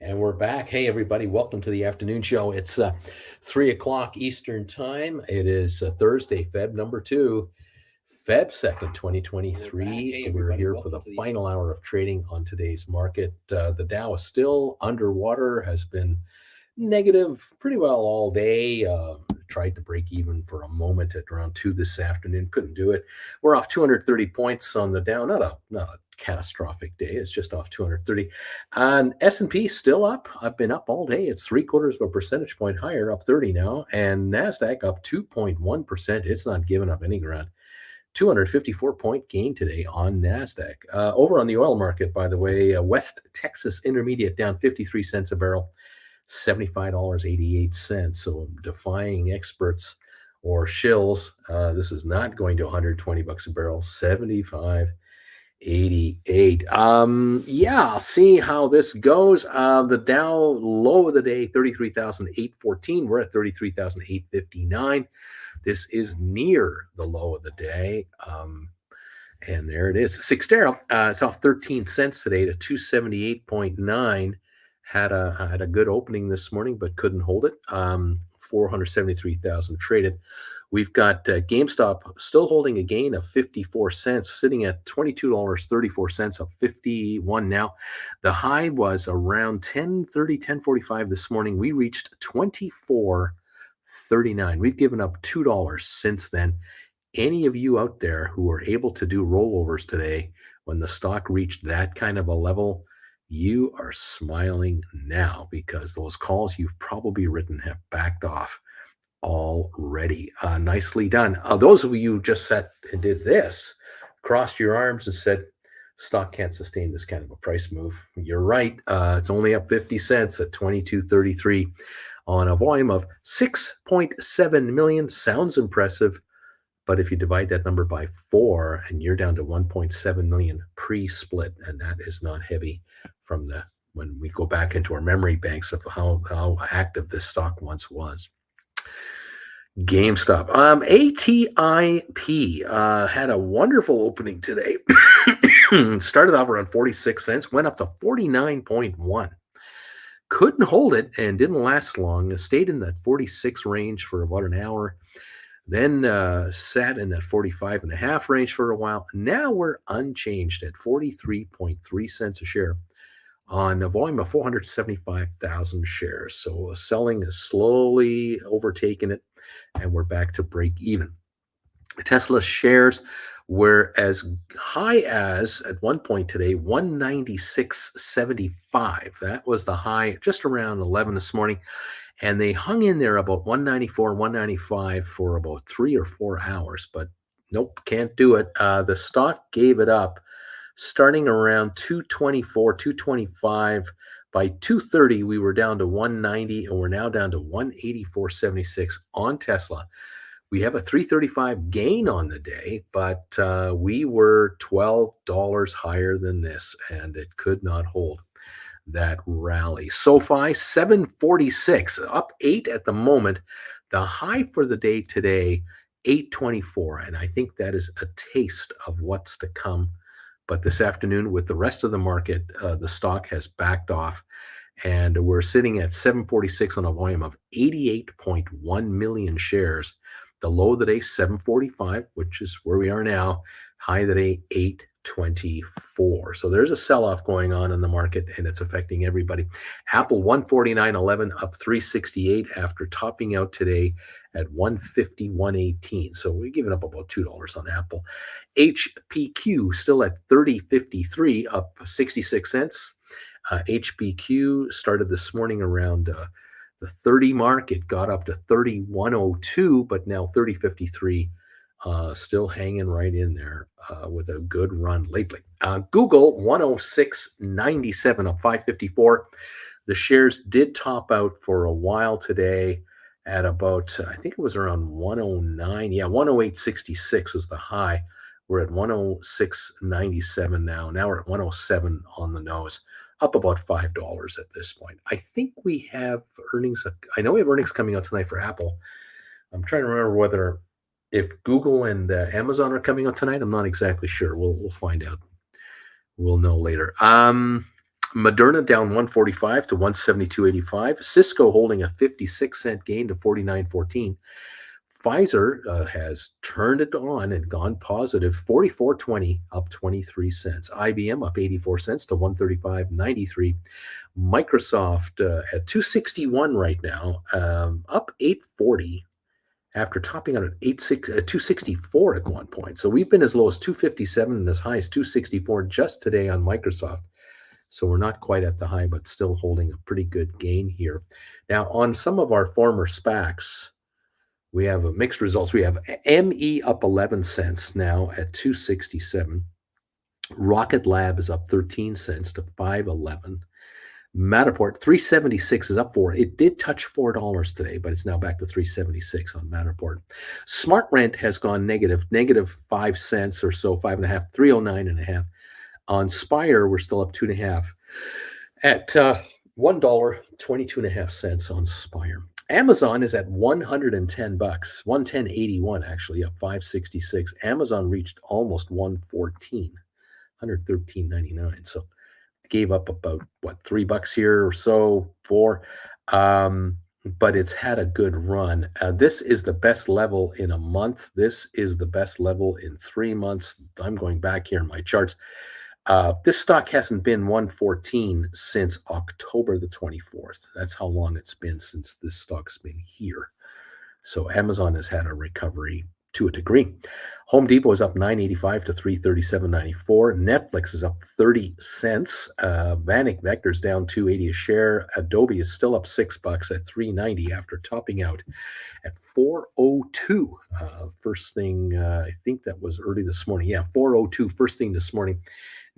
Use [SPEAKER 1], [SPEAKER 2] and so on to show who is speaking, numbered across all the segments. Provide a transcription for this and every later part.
[SPEAKER 1] And we're back. Hey, everybody, welcome to the afternoon show. It's 3 o'clock Eastern Time. It is Thursday, Feb number 2, Feb 2nd, 2023. We're here for the final hour of trading on today's market. The Dow is still underwater, has been negative pretty well all day. Tried to break even for a moment at around 2 this afternoon. Couldn't do it. We're off 230 points on the Dow. Not a catastrophic day. It's just off 230. And S&P still up. I've been up all day. It's 3/4 of a percentage point higher, up 30 now. And NASDAQ up 2.1%. It's not giving up any ground. 254-point gain today on NASDAQ. Over on the oil market, by the way, West Texas Intermediate down 53 cents a barrel. $75.88. So defying experts or shills, this is not going to 120 bucks a barrel. 75.88. Yeah, see how this goes. The Dow low of the day, 33,814. We're at 33,859. This is near the low of the day. And there it is. Sixtero, it's off 13 cents today to 278.9. Had a good opening this morning, but couldn't hold it. 473,000 traded. We've got GameStop still holding a gain of 54 cents, sitting at $22.34, up 51 now. The high was around 10:30, 10:45 this morning. We reached 24.39. We've given up $2 since then. Any of you out there who are able to do rollovers today when the stock reached that kind of a level, you are smiling now because those calls you've probably written have backed off already. Nicely done. Those of you who just sat and did this, crossed your arms and said, stock can't sustain this kind of a price move. You're right. It's only up 50 cents at 22.33 on a volume of 6.7 million. Sounds impressive. But if you divide that number by 4 and you're down to 1.7 million pre-split, and that is not heavy from when we go back into our memory banks of how active this stock once was. GameStop. ATIP had a wonderful opening today. Started off around 46 cents, went up to 49.1. Couldn't hold it and didn't last long. It stayed in that 46 range for about an hour. Then sat in that 45.5 range for a while. Now we're unchanged at 43.3 cents a share on a volume of 475,000 shares. So selling is slowly overtaking it, and we're back to break even. Tesla shares were as high as, at one point today, 196.75. That was the high just around 11 this morning. And they hung in there about 194, 195 for about 3 or 4 hours. But nope, can't do it. The stock gave it up starting around 224, 225. By 2:30, we were down to 190, and we're now down to 184.76 on Tesla. We have a 335 gain on the day, but we were $12 higher than this, and it could not hold that rally. SoFi 746, up 8 at the moment. The high for the day today, 824, and I think that is a taste of what's to come. But this afternoon, with the rest of the market, the stock has backed off, and we're sitting at 746 on a volume of 88.1 million shares. The low of the day, 745, which is where we are now. High of the day, 824. So there's a sell-off going on in the market, and it's affecting everybody. Apple 149.11, up 368 after topping out today at 151.18. So we're giving up about $2 on Apple. HPQ still at 30.53, up 66 cents. HPQ started this morning around the 30 mark. It got up to 31.02, but now 30.53. Still hanging right in there with a good run lately. Google 106.97, up 5.54. The shares did top out for a while today at about, I think it was around 109. Yeah, 108.66 was the high. We're at 106.97 now. Now we're at 107 on the nose, up about $5 at this point. I think we have earnings. I know we have earnings coming out tonight for Apple. I'm trying to remember if Google and Amazon are coming out tonight. I'm not exactly sure. We'll find out. We'll know later. Moderna down 145 to 172.85. Cisco holding a 56-cent gain to 49.14. Pfizer has turned it on and gone positive, 44.20, up 23 cents. IBM up 84 cents to 135.93. Microsoft at 261 right now, up 840 after topping out at 264 at one point. So we've been as low as 257 and as high as 264 just today on Microsoft. So we're not quite at the high, but still holding a pretty good gain here. Now, on some of our former SPACs, we have mixed results. We have ME up 11 cents now at 267. Rocket Lab is up 13 cents to 511. Matterport 376 is up 4. It did touch $4 today, but it's now back to 376 on Matterport. SmartRent has gone negative 5 cents or so, 5.5, 309.5. On Spire, we're still up 2.5 at $1.22.5 on Spire. Amazon is at $110, 110.81 actually, up 5.66. Amazon reached almost 114, 113.99. So gave up about $3 here or so, $4. But it's had a good run. This is the best level in a month. This is the best level in 3 months. I'm going back here in my charts. This stock hasn't been 114 since October the 24th. That's how long it's been since this stock's been here. So Amazon has had a recovery to a degree. Home Depot is up 9.85 to 337.94. Netflix is up 30 cents. Vanik Vector's down 2.80 a share. Adobe is still up $6 at 3.90 after topping out at 4.02. First thing, I think that was early this morning. Yeah, 4.02 first thing this morning.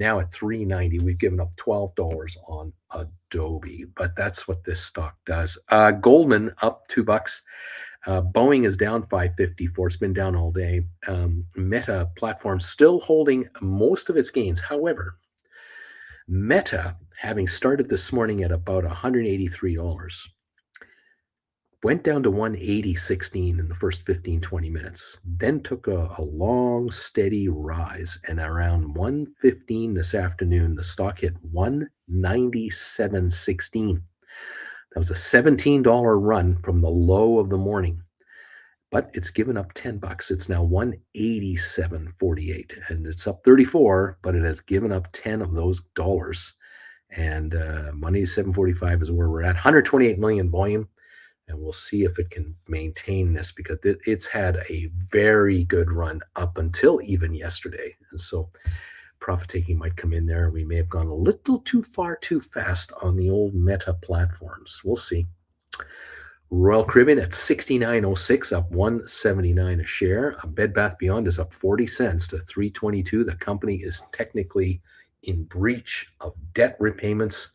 [SPEAKER 1] Now at 3.90, we've given up $12 on Adobe, but that's what this stock does. Goldman up $2. Boeing is down 5.54. It's been down all day. Meta Platforms still holding most of its gains. However, Meta, having started this morning at about $183, went down to 180.16 in the first 15, 20 minutes, then took a long, steady rise. And around 1:15 this afternoon, the stock hit 197.16. That was a $17 run from the low of the morning. But it's given up $10. It's now 187.48. And it's up 34, but it has given up 10 of those dollars. And 187.45 is where we're at. 128 million volume. And we'll see if it can maintain this because it's had a very good run up until even yesterday. And so profit taking might come in there. We may have gone a little too far too fast on the old Meta platforms. We'll see. Royal Caribbean at 69.06, up 179 a share. Bed Bath Beyond is up 40 cents to 322. The company is technically in breach of debt repayments.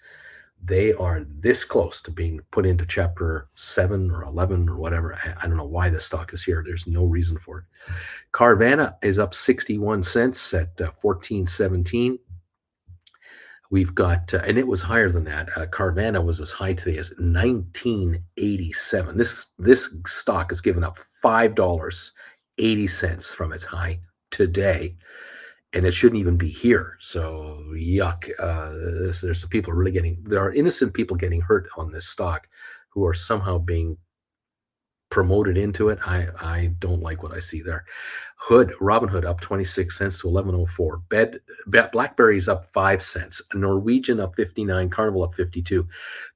[SPEAKER 1] They are this close to being put into Chapter 7 or 11 or whatever. I don't know why the stock is here. There's no reason for it. Carvana is up 61 cents at 14.17. We've got, and it was higher than that. Carvana was as high today as 19.87. This stock has given up $5.80 from its high today. And it shouldn't even be here. So yuck. There's some people there are innocent people getting hurt on this stock who are somehow being promoted into it. I don't like what I see there. Robinhood up 26 cents to 11.04. BlackBerry is up 5 cents. Norwegian up 59. Carnival up 52.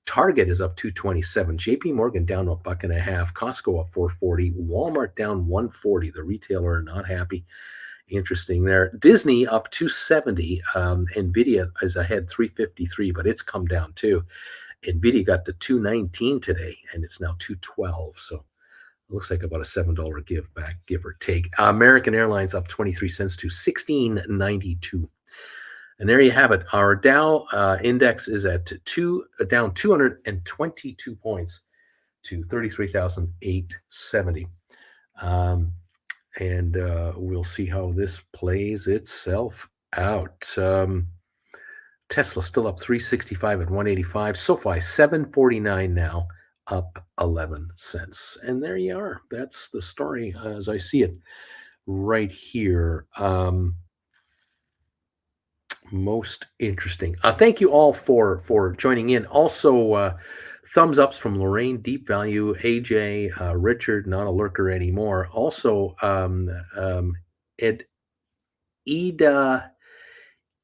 [SPEAKER 1] Target is up 227. JP Morgan down $1.50. Costco up 4.40. Walmart down 1.40. The retailer not happy. Interesting there. Disney up 270. Nvidia is ahead 353, but it's come down too. Nvidia got to 219 today, and it's now 212. So it looks like about a $7 give back, give or take. American Airlines up 23 cents to 16.92. And there you have it. Our Dow index is at down 222 points to 33,870. And we'll see how this plays itself out. Tesla still up 365 at 185. SoFi 749 now, up 11 cents. And there you are. That's the story as I see it right here. Most interesting. Thank you all for joining in. Also, thumbs ups from Lorraine, Deep Value, AJ, Richard, not a lurker anymore. Also, Ed, Ida,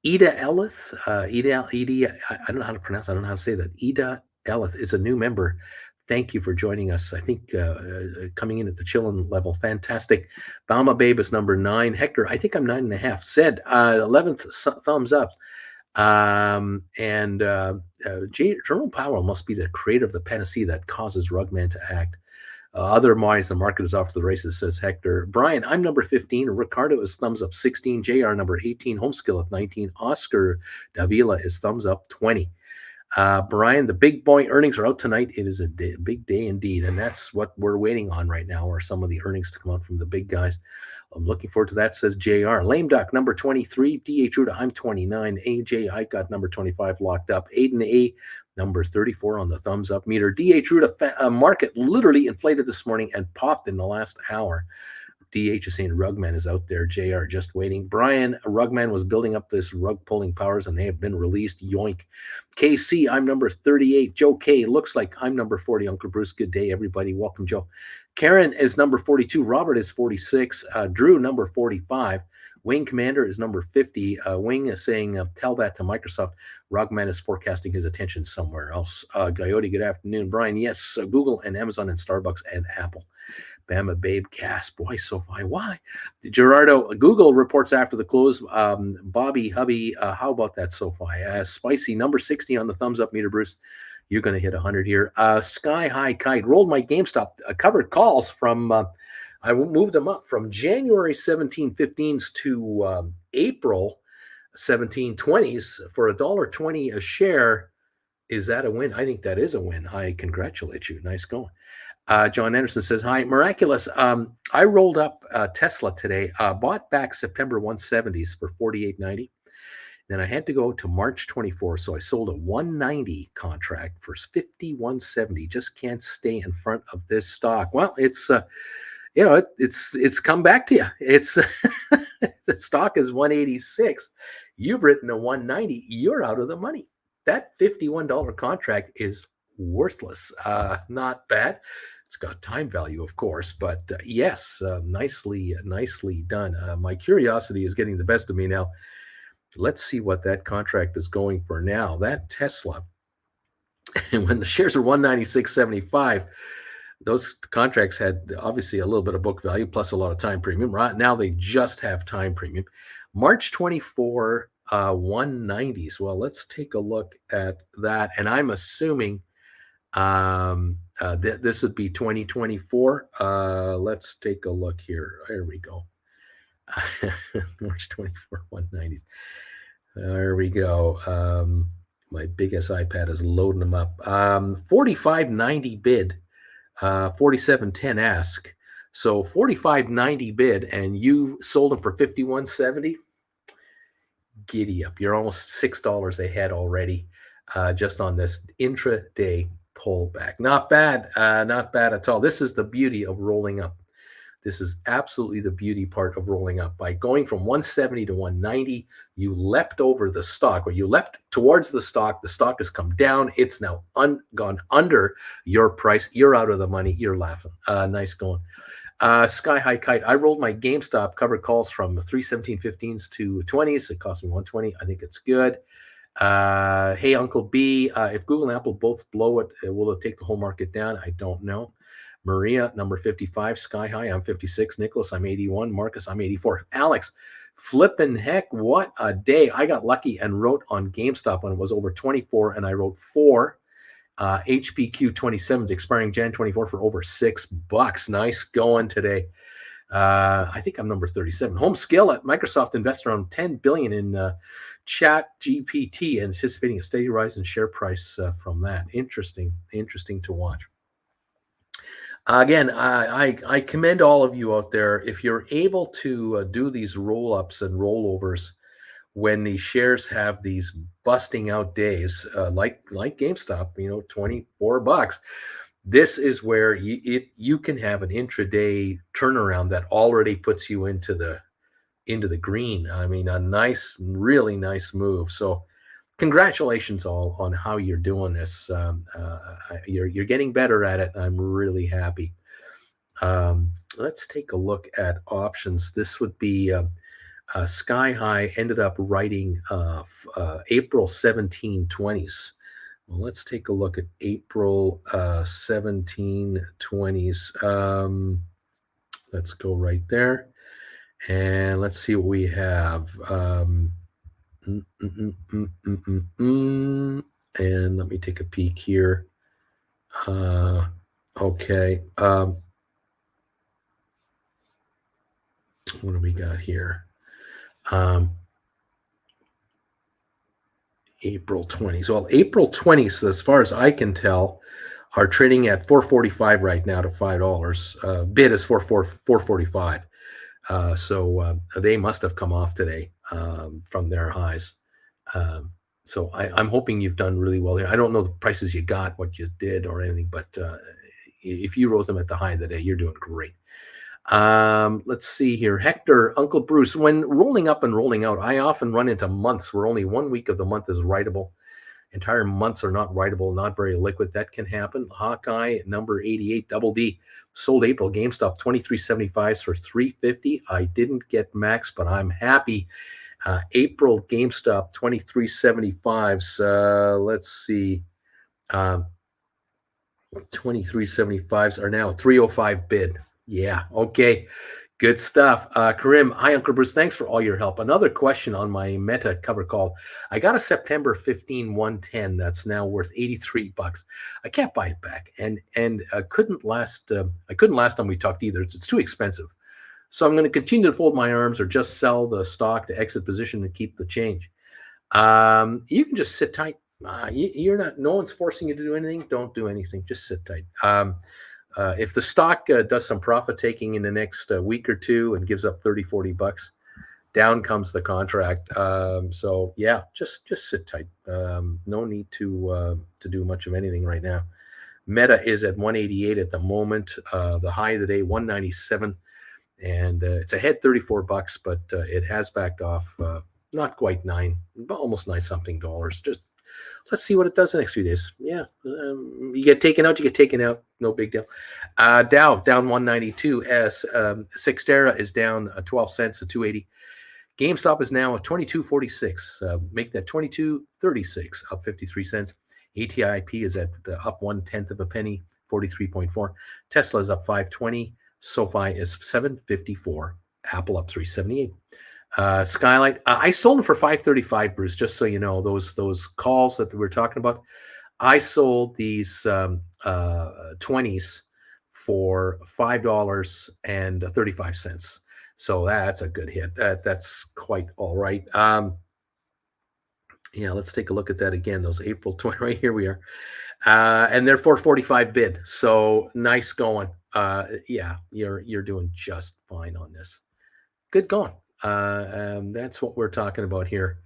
[SPEAKER 1] Ida Elith, Ida, I don't know how to pronounce. I don't know how to say that. Ida Elith is a new member. Thank you for joining us. I think coming in at the chillin level, fantastic. Bama Babe is number 9. Hector, I think I'm 9.5. Said 11th thumbs up. Jerome Powell must be the creator of the panacea that causes Rugman to act. Otherwise, the market is off to the races, says Hector. Brian, I'm number 15. Ricardo is thumbs up 16. JR number 18. Homeskill at 19. Oscar Davila is thumbs up 20. Brian, the big boy earnings are out tonight. It is a big day indeed, and that's what we're waiting on right now, are some of the earnings to come out from the big guys. I'm looking forward to that, says JR. Lame Duck, number 23. DH Ruda, I'm 29. AJ, I got number 25 locked up. Aiden A, number 34 on the thumbs up meter. DH Ruda market literally inflated this morning and popped in the last hour. DH is saying Rugman is out there. JR just waiting. Brian, Rugman was building up this rug pulling powers and they have been released. Yoink. KC, I'm number 38. Joe K, looks like I'm number 40. Uncle Bruce, good day, everybody. Welcome, Joe. Karen is number 42. Robert is 46. Drew, number 45. Wing Commander is number 50. Wing is saying, tell that to Microsoft. Rugman is forecasting his attention somewhere else. Coyote, good afternoon. Brian, yes, Google and Amazon and Starbucks and Apple. Bama Babe, Cass, boy, SoFi, why? Gerardo, Google reports after the close. Bobby, hubby, how about that SoFi? Spicy, number 60 on the thumbs up meter, Bruce. You're going to hit 100 here. Sky High Kite, rolled my GameStop covered calls from, I moved them up from January 17.15s to April 17.20s for $1.20 a share. Is that a win? I think that is a win. I congratulate you. Nice going. John Anderson says, hi, miraculous. I rolled up Tesla today, bought back September 170s for $48.90. Then I had to go to March 24. So I sold a 190 contract for $51.70. Just can't stay in front of this stock. Well, it's, it's come back to you. It's the stock is 186. You've written a 190. You're out of the money. That $51 contract is worthless. Not bad. It's got time value, of course, but yes, nicely done. My curiosity is getting the best of me now. Let's see what that contract is going for now. That Tesla, and when the shares are 196.75, those contracts had obviously a little bit of book value plus a lot of time premium. Right now, they just have time premium. March 24, 190s. Well, let's take a look at that. And I'm assuming this would be 2024. Let's take a look here. Here we go. March 24, 190s. There we go. My biggest iPad is loading them up. 45.90 bid, 47.10 ask. So 45.90 bid, and you sold them for 51.70. Giddy up. You're almost $6 ahead already, just on this intraday pullback. Not bad. Not bad at all. This is the beauty of rolling up. This is absolutely the beauty part of rolling up. By going from 170 to 190, you leapt over the stock, or you leapt towards the stock. The stock has come down. It's now gone under your price. You're out of the money. You're laughing. Nice going. Sky High Kite. I rolled my GameStop covered calls from 317.15s to 20s. It cost me 120. I think it's good. Hey, Uncle B, if Google and Apple both blow it, will it take the whole market down? I don't know. Maria, number 55, Sky High, I'm 56. Nicholas, I'm 81. Marcus, I'm 84. Alex, flippin' heck, what a day. I got lucky and wrote on GameStop when it was over 24, and I wrote 4 HPQ 27s expiring Jan 24 for over $6. Nice going today. I think I'm number 37. Home Skill at Microsoft invested around $10 billion in Chat GPT, anticipating a steady rise in share price from that. Interesting to watch. Again, I commend all of you out there. If you're able to do these roll-ups and rollovers when the shares have these busting out days, like GameStop, $24. This is where you can have an intraday turnaround that already puts you into the into the green. I mean, a nice, really nice move. So congratulations all on how you're doing this. You're getting better at it. I'm really happy. Let's take a look at options. This would be Sky High ended up writing April 1720s. Well, let's take a look at April 1720s. Let's go right there. And let's see what we have. Mm, mm, mm, mm, mm, mm. And let me take a peek here. Okay. What do we got here? Um, April 20s. Well, April 20s, as far as I can tell, are trading at 445 right now to $5. Bid is 445. So they must have come off today from their highs. So I'm hoping you've done really well here. I don't know the prices you got, what you did, or anything, but if you wrote them at the high of the day, you're doing great. Let's see here. Hector, Uncle Bruce, when rolling up and rolling out, I often run into months where only 1 week of the month is writable. Entire months are not writable, not very liquid. That can happen. Hawkeye, number 88, Double D, sold April. GameStop, 23.75s for 350. I didn't get max, but I'm happy. April GameStop, 23.75s. Let's see. 23.75s are now 305 bid. Yeah, okay. Good stuff. Karim, hi, Uncle Bruce. Thanks for all your help. Another question on my Meta cover call. I got a September 15 110 that's now worth $83. I can't buy it back, and I couldn't last time we talked either. It's too expensive. So I'm going to continue to fold my arms or just sell the stock to exit position and keep the change. You can just sit tight. You're not. No one's forcing you to do anything. Don't do anything. Just sit tight. If the stock does some profit taking in the next week or two and gives up 30, $40, down comes the contract. So yeah, just sit tight. No need to do much of anything right now. Meta is at 188 at the moment. The high of the day, 197, and it's ahead $34, but it has backed off. Not quite $9, but almost $9 something. Just let's see what it does the next few days. Yeah, you get taken out, you get taken out. No big deal. Dow down 192. As Sixtera is down 12 cents to 280. GameStop is now at 22.46. Make that 22.36, up 53 cents. ATIP is at up 1/10 of a penny, 43.4. Tesla is up 5.20. SoFi is 7.54. Apple up 3.78. Skylight, I sold them for 5.35, Bruce, just so you know. Those calls that we're talking about, I sold these 20s for $5.35. So that's a good hit. That's quite all right. Yeah, let's take a look at that again. Those April 20, right here we are. And they're 445 bid. So nice going. Yeah, you're doing just fine on this. Good going. That's what we're talking about here.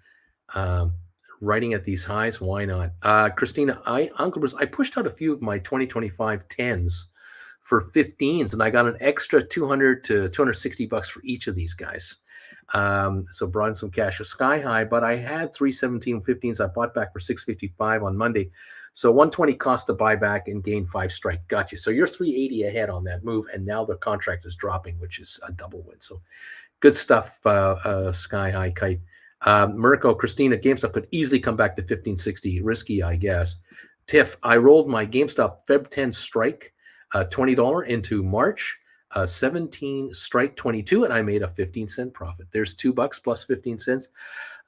[SPEAKER 1] Writing at these highs, why not? Christina, Uncle Bruce, I pushed out a few of my 2025 10s for 15s, and I got an extra 200 to $260 for each of these guys. So brought in some cash, a sky high, but I had 317 15s. I bought back for 655 on Monday. So 120 cost to buy back and gain 5 strike. Gotcha. So you're 380 ahead on that move, and now the contract is dropping, which is a double win. So good stuff, Sky High Kite. Mirko, Christina, GameStop could easily come back to 1560. Risky, I guess. Tiff, I rolled my GameStop Feb 10 strike, $20 into March, 17 strike 22, and I made a 15-cent profit. There's $2 plus 15 cents.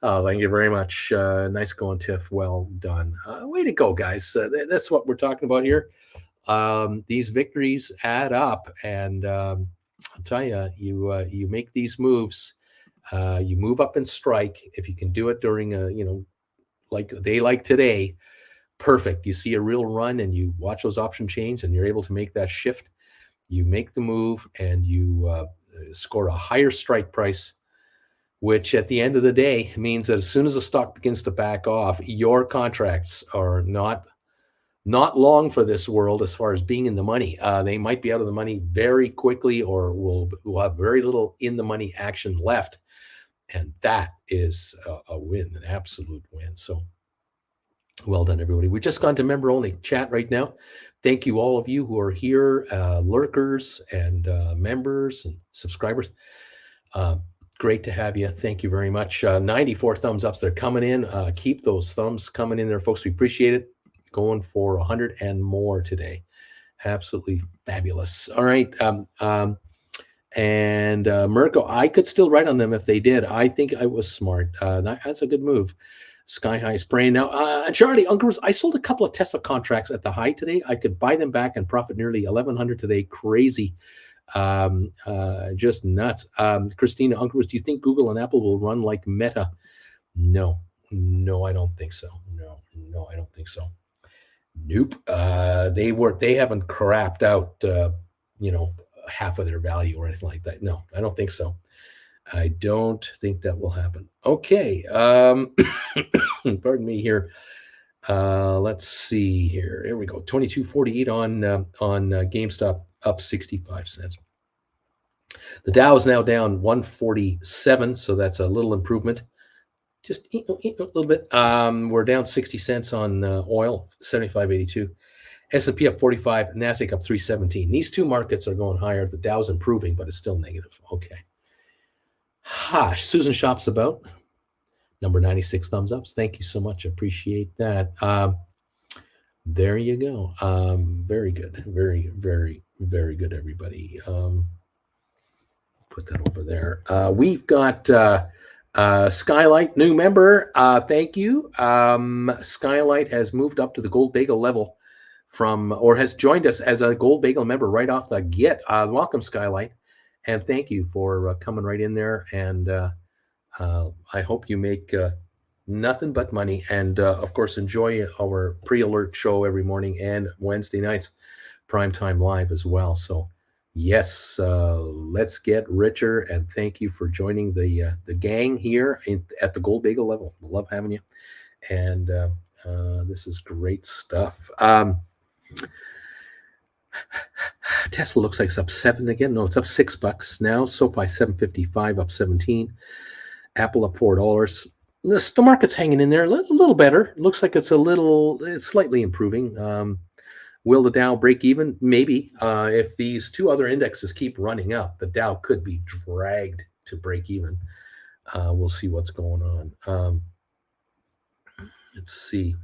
[SPEAKER 1] Thank you very much. Nice going, Tiff. Well done. Way to go, guys. That's what we're talking about here. These victories add up, and I'll tell you, you make these moves. You move up and strike. If you can do it during like a day like today, perfect. You see a real run and you watch those option chains and you're able to make that shift. You make the move and you score a higher strike price, which at the end of the day means that as soon as the stock begins to back off, your contracts are not long for this world as far as being in the money. They might be out of the money very quickly or will have very little in the money action left And that is a win, an absolute win. So well done, everybody. We're just gone to member only chat right now. Thank you, all of you who are here, lurkers and members and subscribers. Great to have you. Thank you very much. 94 thumbs ups. They're coming in. Keep those thumbs coming in there, folks. We appreciate it. Going for 100 and more today. Absolutely fabulous. All right. And Mirko, I could still write on them if they did. I think I was smart. That's a good move. Sky high spraying. Now, Charlie, Uncle, I sold a couple of Tesla contracts at the high today. I could buy them back and profit nearly 1,100 today. Crazy. Just nuts. Christina, Uncle, do you think Google and Apple will run like Meta? No, I don't think so. No, I don't think so. Nope. They haven't crapped out, half of their value or anything like that. No, I don't think so. I don't think that will happen. Okay. Pardon me here. Let's see here. Here we go. 22.48 on GameStop, up 65 cents. The Dow is now down 147, so that's a little improvement. Just a little bit. We're down 60 cents on oil, 75.82. S&P up 45, NASDAQ up 317. These two markets are going higher. The Dow's improving, but it's still negative. Okay. Susan Shop's about. Number 96 thumbs ups. Thank you so much. Appreciate that. There you go. Very good. Very, very, very good, everybody. Put that over there. We've got Skylight, new member. Thank you. Skylight has moved up to the Gold Bagel level has joined us as a Gold Bagel member right off the get. Welcome, Skylight. And thank you for coming right in there. And I hope you make nothing but money. And, of course, enjoy our pre-alert show every morning and Wednesday nights, primetime live as well. So, yes, let's get richer. And thank you for joining the gang here at the Gold Bagel level. Love having you. And this is great stuff. Tesla looks like it's up 7 again. No, it's up $6 now. SoFi 755 up 17. Apple up $4. The market's hanging in there a little better. Looks like it's slightly improving. Will the Dow break even? Maybe. If these two other indexes keep running up, the Dow could be dragged to break even. We'll see what's going on. Let's see.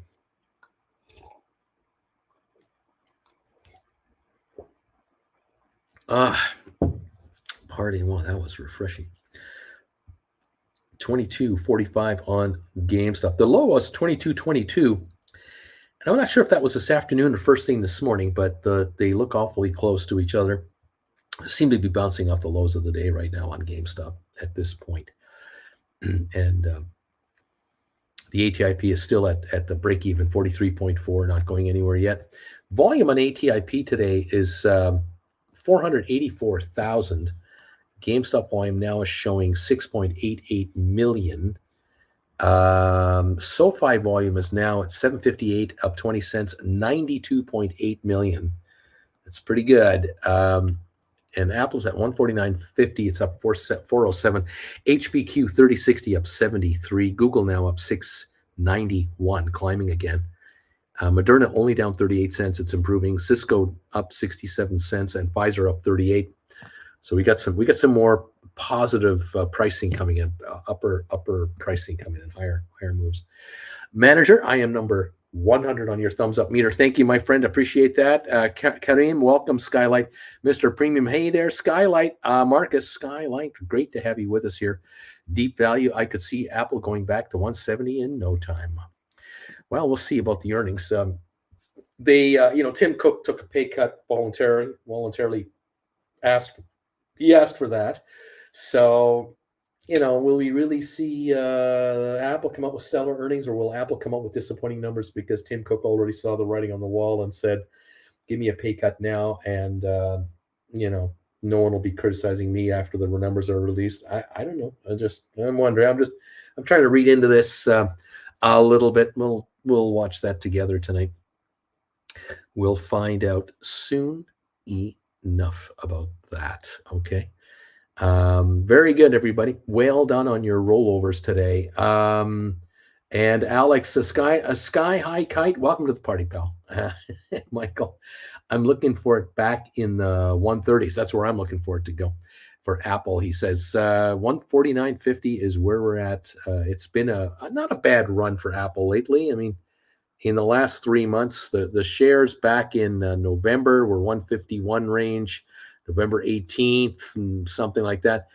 [SPEAKER 1] Party. Wow, that was refreshing. 22.45 on GameStop. The low was 22.22. And I'm not sure if that was this afternoon or first thing this morning, but they look awfully close to each other. Seem to be bouncing off the lows of the day right now on GameStop at this point. And the ATIP is still at the break-even, 43.4, not going anywhere yet. Volume on ATIP today is 484,000. GameStop volume now is showing 6.88 million. SoFi volume is now at 758, up 20 cents, 92.8 million. That's pretty good. And Apple's at 149.50. It's up 407. HPQ 3060 up 73. Google now up 691, climbing again. Moderna only down 38 cents. It's improving. Cisco up 67 cents and Pfizer up 38. So we got some more positive pricing coming in, upper pricing coming in, higher moves. Manager, I am number 100 on your thumbs up meter. Thank you, my friend. Appreciate that. Kareem, welcome, Skylight. Mr. Premium, hey there, Skylight. Marcus, Skylight, great to have you with us here. Deep value, I could see Apple going back to 170 in no time. Well, we'll see about the earnings. Tim Cook took a pay cut voluntarily asked for that. So, will we really see Apple come up with stellar earnings, or will Apple come up with disappointing numbers because Tim Cook already saw the writing on the wall and said, give me a pay cut now, and, no one will be criticizing me after the numbers are released. I don't know. I'm wondering. I'm trying to read into this a little bit. We'll watch that together tonight. We'll find out soon enough about that. Okay. Very good, everybody. Well done on your rollovers today. And Alex, a sky high kite. Welcome to the party, pal. Michael, I'm looking for it back in the 130s. That's where I'm looking for it to go. For Apple, he says 149.50 is where we're at. It's been a not a bad run for Apple lately. I mean, in the last 3 months, the shares back in November were 151 range, November 18th, and something like that.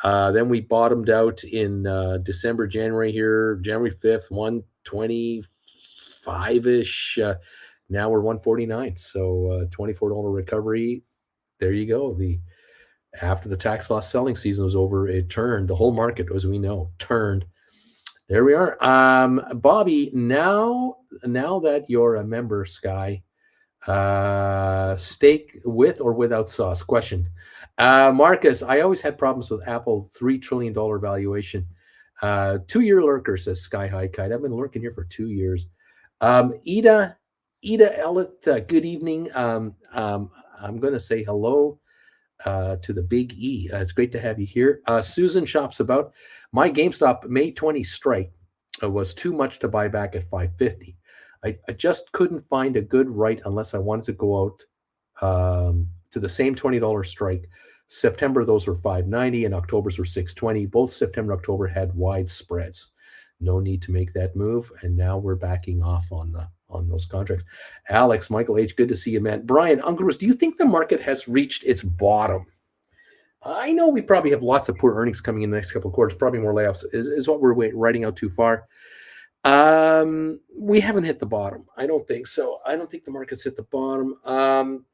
[SPEAKER 1] Then we bottomed out in December, January here, January 5th, 125 ish. Now we're 149. So $24 recovery. There you go. After the tax loss selling season was over, it turned. The whole market, as we know, turned. There we are. Bobby, now that you're a member, Sky, steak with or without sauce? Question. Marcus, I always had problems with Apple $3 trillion valuation. 2-year lurker, says Sky High Kite. I've been lurking here for 2 years. Ida Ellett, good evening. I'm going to say hello to the Big E. It's great to have you here. Susan shops about. My GameStop May 20 strike was too much to buy back at $5.50. I just couldn't find a good right unless I wanted to go out to the same $20 strike. September, those were $5.90 and October's were $6.20. Both September and October had wide spreads. No need to make that move. And now we're backing off on those contracts. Alex, Michael H., good to see you, man. Brian, Uncle Bruce, do you think the market has reached its bottom? I know we probably have lots of poor earnings coming in the next couple of quarters, probably more layoffs, is what we're writing out too far. We haven't hit the bottom. I don't think so. I don't think the market's hit the bottom.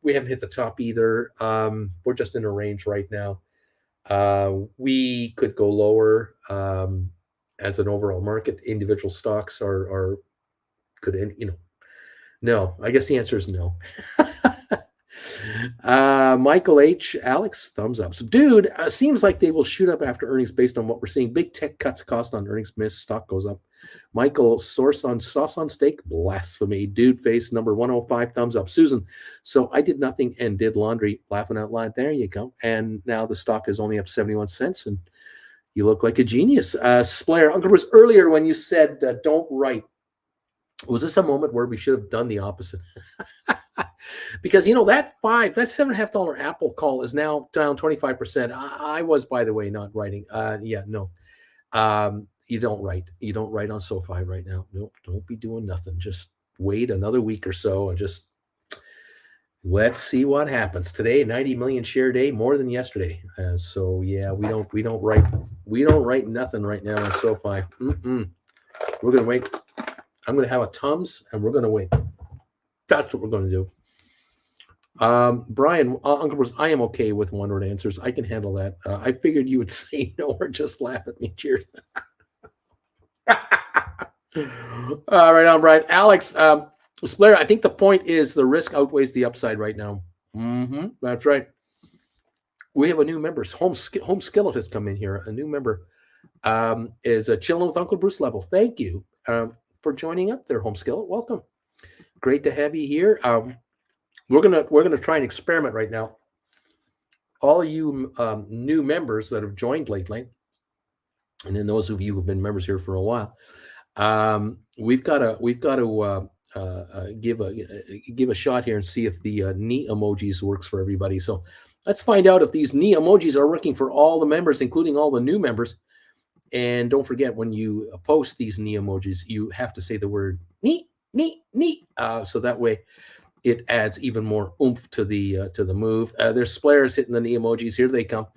[SPEAKER 1] We haven't hit the top either. We're just in a range right now. We could go lower as an overall market. Individual stocks could, no. I guess the answer is no. Michael H. Alex, thumbs up. So, dude, seems like they will shoot up after earnings based on what we're seeing. Big tech cuts cost on earnings miss. Stock goes up. Michael, sauce on steak, blasphemy. Dude face number 105, thumbs up. Susan, so I did nothing and did laundry, laughing out loud. There you go. And now the stock is only up 71 cents, and you look like a genius. Splair, Uncle Bruce, earlier when you said don't write, was this a moment where we should have done the opposite? Because that $7.50 Apple call is now down 25%. I was, by the way, not writing. No. You don't write. You don't write on SoFi right now. Nope, don't be doing nothing. Just wait another week or so and just let's see what happens. Today, 90 million share day, more than yesterday. So yeah, we don't write. We don't write nothing right now on SoFi. We're gonna wait. I'm gonna have a Tums and we're gonna wait. That's what we're gonna do. Brian, Uncle Bruce, I am okay with one-word answers. I can handle that. I figured you would say no or just laugh at me. Cheers. All right, on, Brian. Alex, Splair, I think the point is the risk outweighs the upside right now. That's right. We have a new member. Home Skillet has come in here. A new member is chilling with Uncle Bruce level. Thank you for joining up there, Home Skillet. Welcome. Great to have you here. We're gonna try an experiment right now. All of you new members that have joined lately, and then those of you who've been members here for a while, we've got to give a shot here and see if the knee emojis works for everybody. So let's find out if these knee emojis are working for all the members, including all the new members. And don't forget, when you post these knee emojis, you have to say the word knee. So that way it adds even more oomph to the move. There's Splairs hitting the knee emojis. Here they come.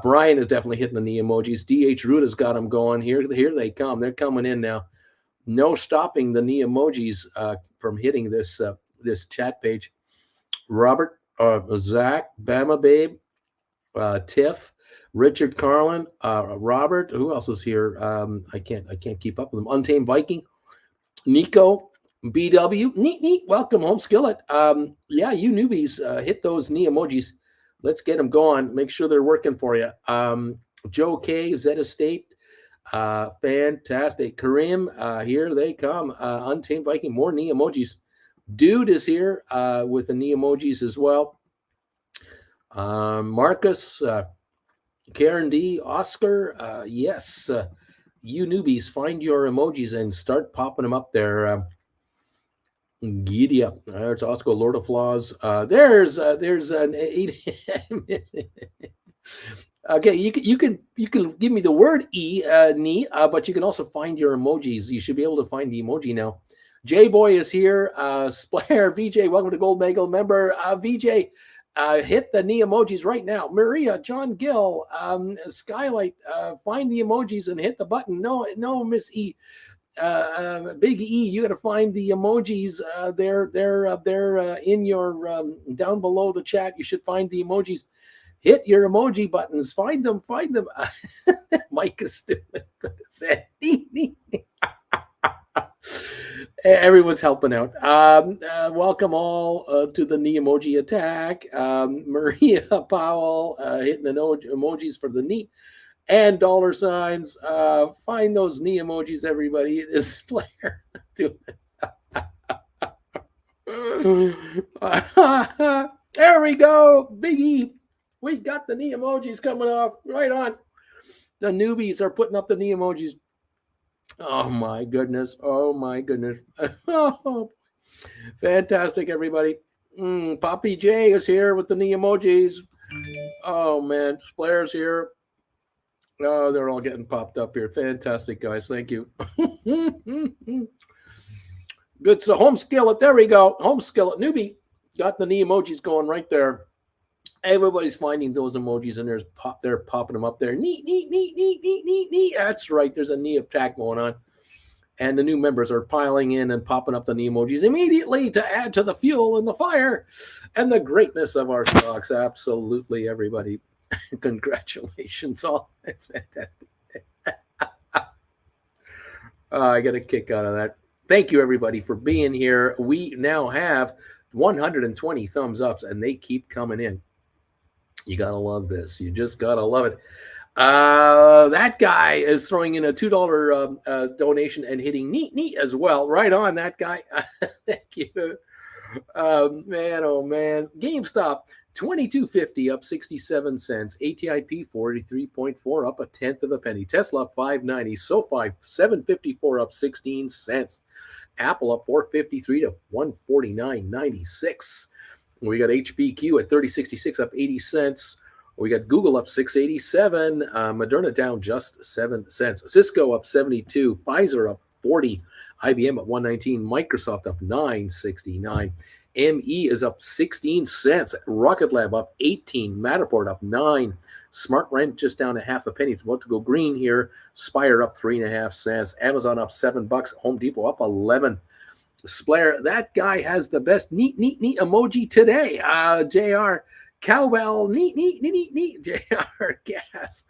[SPEAKER 1] Brian is definitely hitting the knee emojis. DH Ruta's got them going. Here they come. They're coming in now. No stopping the knee emojis from hitting this chat page. Robert, Zach, Bama Babe, Tiff, Richard Carlin, Robert. Who else is here? I can't keep up with them. Untamed Viking, Nico, BW, neat. Welcome home, Skillet. Yeah, you newbies, hit those knee emojis. Let's get them going. Make sure they're working for you. Joe K, Z Estate, fantastic. Kareem, here they come. Untamed Viking, more knee emojis. Dude is here with the knee emojis as well. Marcus, Karen D, Oscar, yes. You newbies, find your emojis and start popping them up there. Giddy up. There's Oscar, Lord of Flaws. There's an eight. Okay, you can give me the word knee, but you can also find your emojis. You should be able to find the emoji now. J Boy is here. Splair VJ, welcome to Gold Bagel member. VJ, hit the knee emojis right now. Maria, John Gill, Skylight, find the emojis and hit the button. No, Miss E. Big E, you got to find the emojis. They're in your down below the chat. You should find the emojis. Hit your emoji buttons. Find them. Find them. Mike is stupid. Everyone's helping out. Welcome all to the knee emoji attack. Maria Powell hitting the emojis for the knee and dollar signs. Find those knee emojis, everybody. This player doing it. There we go. Big E. We got the knee emojis coming off. Right on. The newbies are putting up the knee emojis. Oh my goodness. Oh my goodness. Fantastic, everybody. Poppy J is here with the knee emojis. Oh man. Splair's here. Oh, they're all getting popped up here. Fantastic, guys. Thank you. Good. So home skillet. There we go. Home skillet. Newbie. Got the knee emojis going right there. Everybody's finding those emojis and they're popping them up there. Neat. That's right. There's a knee attack going on. And the new members are piling in and popping up the knee emojis immediately to add to the fuel and the fire and the greatness of our stocks. Absolutely, everybody. Congratulations all. That's fantastic. I got a kick out of that. Thank you, everybody, for being here. We now have 120 thumbs ups, and they keep coming in. You got to love this. You just got to love it. That guy is throwing in a $2 donation and hitting neat as well. Right on, that guy. Thank you. Man, oh, man. GameStop, $22.50 up 67 cents. ATIP 43.4 up a tenth of a penny. Tesla up $5.90. SoFi $7.54 up 16 cents. Apple up $4.53 to $149.96. We got HBQ at $30.66 up 80 cents. We got Google up $6.87. Moderna down just 7 cents. Cisco up 72. Pfizer up 40. IBM at $119. Microsoft up $9.69. ME is up 16 cents. Rocket Lab up 18. Matterport up 9. Smart Rent just down a half a penny. It's about to go green here. Spire up 3.5 cents. Amazon up $7. Home Depot up 11. Splair, that guy has the best neat emoji today. JR, cowbell, neat. JR, gasp.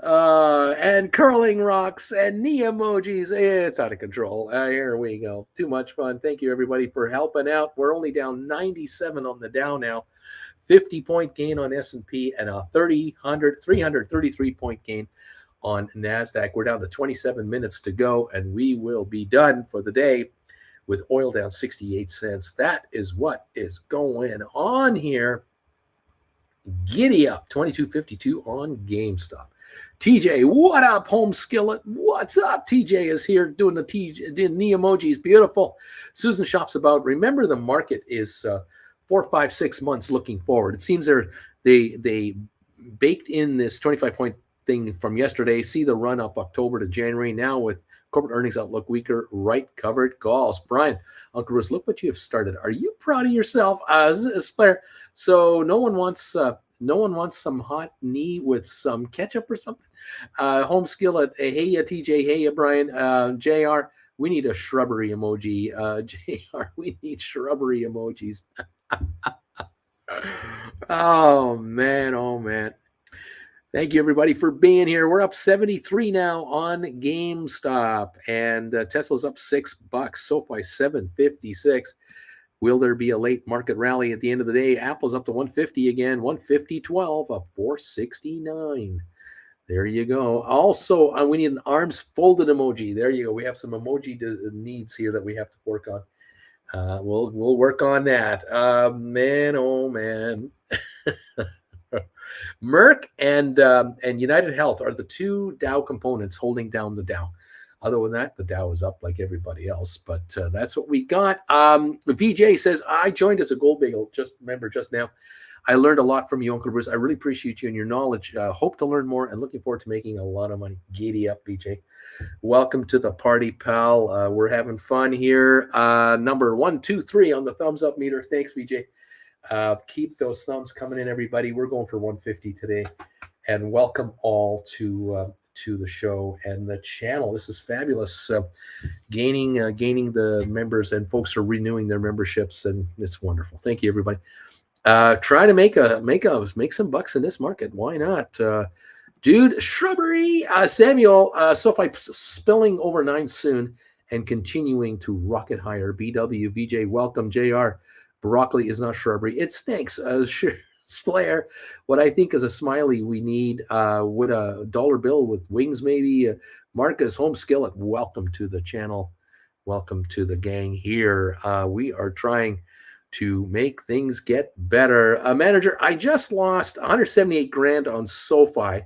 [SPEAKER 1] And curling rocks and knee emojis. It's out of control. Here we go. Too much fun. Thank you, everybody, for helping out. We're only down 97 on the Dow now. 50-point gain on S&P and a 333-point gain on NASDAQ. We're down to 27 minutes to go, and we will be done for the day with oil down 68 cents. That is what is going on here. Giddy up, 22.52 on GameStop. TJ, what up, home skillet? What's up? TJ is here doing the knee emojis. Beautiful. Susan Shops about. Remember, the market is 4, 5, 6 months looking forward. It seems they baked in this 25-point thing from yesterday. See the run up October to January. Now with corporate earnings outlook weaker, right covered calls. Brian, Uncle Bruce, look what you have started. Are you proud of yourself as a player? So no one wants some hot knee with some ketchup or something. Home skillet. Hey ya TJ. Hey ya Brian. JR. We need a shrubbery emoji. JR. We need shrubbery emojis. Oh man. Oh man. Thank you, everybody, for being here. We're up 73 now on GameStop, and Tesla's up $6. SoFi $7.56. Will there be a late market rally at the end of the day? Apple's up to 150 again, 150.12, up 469. There you go. Also, we need an arms folded emoji. There you go. We have some emoji needs here that we have to work on. We'll work on that. Man, oh man. Merck and United Health are the two Dow components holding down the Dow. Other than that, the Dow is up like everybody else, but that's what we got. VJ says, I joined as a gold bagel, just now. I learned a lot from you, Uncle Bruce. I really appreciate you and your knowledge. Hope to learn more and looking forward to making a lot of money. Giddy up, VJ. Welcome to the party, pal. We're having fun here. Number 1, 2, 3 on the thumbs up meter. Thanks, VJ. Keep those thumbs coming in, everybody. We're going for 150 today, and welcome all to the show and the channel. This is fabulous. Gaining the members, and folks are renewing their memberships, and it's wonderful. Thank you, everybody. Try to make some bucks in this market. Why not? Dude, shrubbery. Samuel, SoFi spilling over 9 soon and continuing to rocket higher. BW, VJ, welcome. JR, broccoli is not shrubbery. It stinks. Slayer, what I think is a smiley we need with a dollar bill with wings, maybe. Marcus, home skillet, welcome to the channel. Welcome to the gang here. We are trying to make things get better. Manager, I just lost 178 grand on SoFi.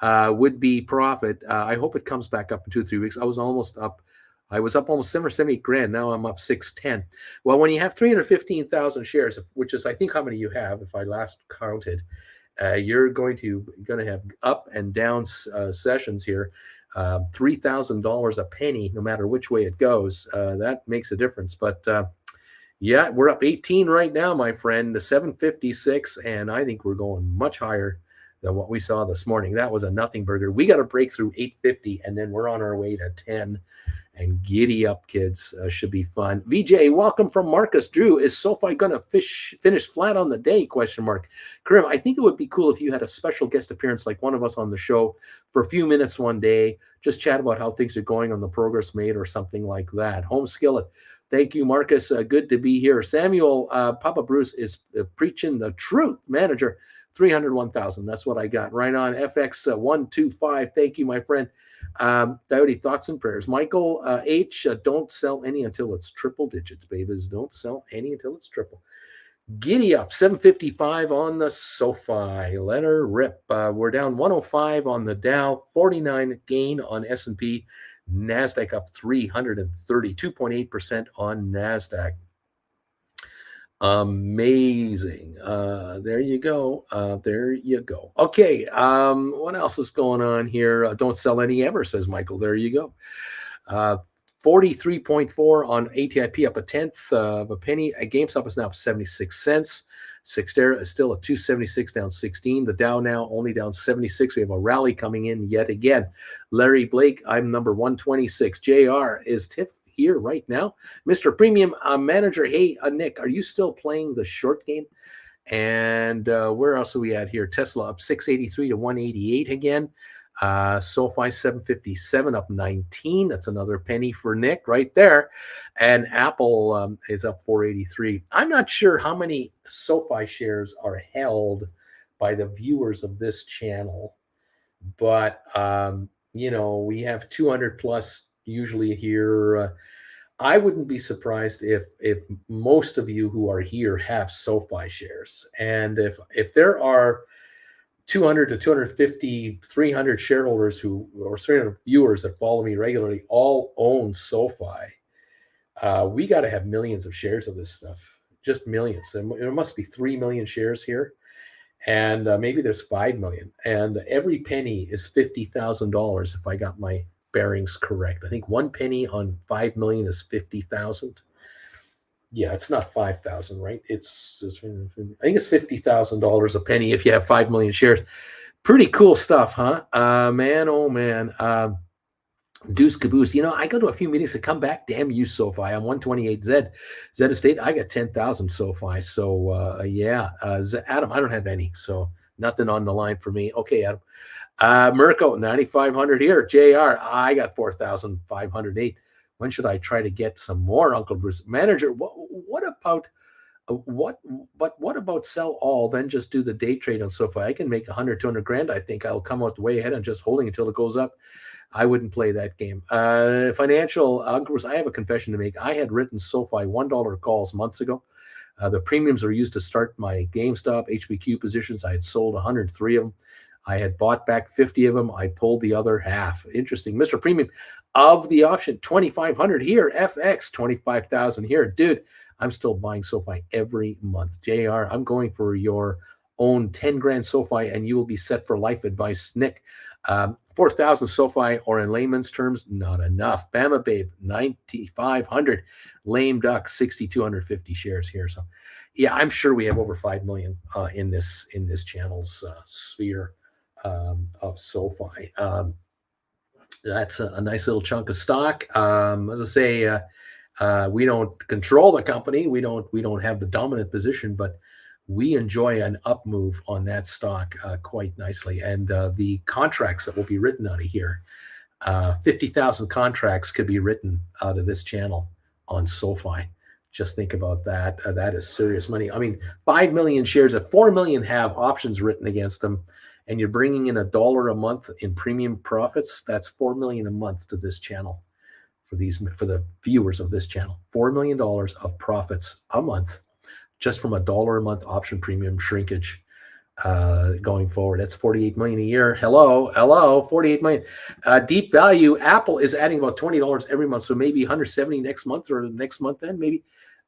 [SPEAKER 1] Would be profit. I hope it comes back up in 2 or 3 weeks. I was up almost 7 or 78 grand. Now I'm up 610. Well, when you have 315,000 shares, which is I think how many you have, if I last counted, you're going to have up and down sessions here. $3,000 a penny, no matter which way it goes. That makes a difference. But yeah, we're up 18 right now, my friend. The 756, and I think we're going much higher than what we saw this morning. That was a nothing burger. We got to break through 850, and then we're on our way to 10. And giddy up, kids. Should be fun. VJ, welcome from Marcus. Drew, is SoFi going to finish flat on the day? Question mark. Karim, I think it would be cool if you had a special guest appearance like one of us on the show for a few minutes one day. Just chat about how things are going on the progress made or something like that. Home skillet. Thank you, Marcus. Good to be here. Samuel, Papa Bruce is preaching the truth. Manager, 301,000. That's what I got. Right on. FX 125. Thank you, my friend. Dowdy, thoughts and prayers. Michael H, don't sell any until it's triple digits, babies. Don't sell any until it's triple. Giddy up, 755 on the SoFi. Let her rip. We're down 105 on the Dow, 49 gain on S&P. NASDAQ up 332.8% on NASDAQ. Amazing. There you go. There you go. Okay. What else is going on here? Don't sell any ever, says Michael. There you go. 43.4 on ATIP, up a tenth of a penny. GameStop is now up 76 cents. Cyxtera is still at 276, down 16. The Dow now only down 76. We have a rally coming in yet again. Larry Blake, I'm number 126. JR, is Tiff here right now? Mr. Premium Manager, hey, Nick, are you still playing the short game? And where else are we at here? Tesla up 683 to 188 again. SoFi 757 up 19. That's another penny for Nick right there. And Apple is up 483. I'm not sure how many SoFi shares are held by the viewers of this channel, but we have 200 plus usually here. I wouldn't be surprised if most of you who are here have SoFi shares, and if there are 200 to 250, 300 shareholders or 300 viewers that follow me regularly all own SoFi, we got to have millions of shares of this stuff, just millions. And there must be 3 million shares here, and maybe there's 5 million. And every penny is $50,000 if I got my bearings correct. I think 1 penny on 5 million is 50,000. Yeah, it's not 5,000, right? I think it's $50,000 a penny if you have 5 million shares. Pretty cool stuff, huh? Man, oh man. Deuce Caboose. I go to a few meetings to come back. Damn you, SoFi. I'm 128 Z Estate. I got 10,000 SoFi. So yeah. Adam, I don't have any. So nothing on the line for me. Okay, Adam. Mirko, 9,500 here. JR, I got 4,508. When should I try to get some more, Uncle Bruce? Manager, what about sell all, then just do the day trade on SoFi? I can make 100, 200 grand. I think I'll come out way ahead on just holding until it goes up. I wouldn't play that game. Financial Uncle, I have a confession to make. I had written SoFi $1 calls months ago. The premiums are used to start my GameStop HBQ positions. I had sold 103 of them. I had bought back 50 of them. I pulled the other half. Interesting. Mr. Premium of the option, 2,500 here. FX, 25,000 here. Dude, I'm still buying SoFi every month. JR, I'm going for your own 10 grand SoFi and you will be set for life advice. Nick, 4,000 SoFi, or in layman's terms, not enough. Bama Babe, 9,500. Lame Duck, 6,250 shares here. So, yeah, I'm sure we have over 5 million in this channel's sphere of SoFi. That's a nice little chunk of stock. As I say, we don't control the company. We don't have the dominant position, but we enjoy an up move on that stock quite nicely. And the contracts that will be written out of here, 50,000 contracts could be written out of this channel on SoFi. Just think about that. That is serious money. I mean, 5 million shares, if 4 million have options written against them, and you're bringing in $1 a month in premium profits, that's 4 million a month to this channel for the viewers of this channel. $4 million of profits a month just from $1 a month option premium shrinkage going forward. That's 48 million a year. Hello, 48 million. Deep value, Apple is adding about $20 every month, so maybe 170 next month, or next month then maybe.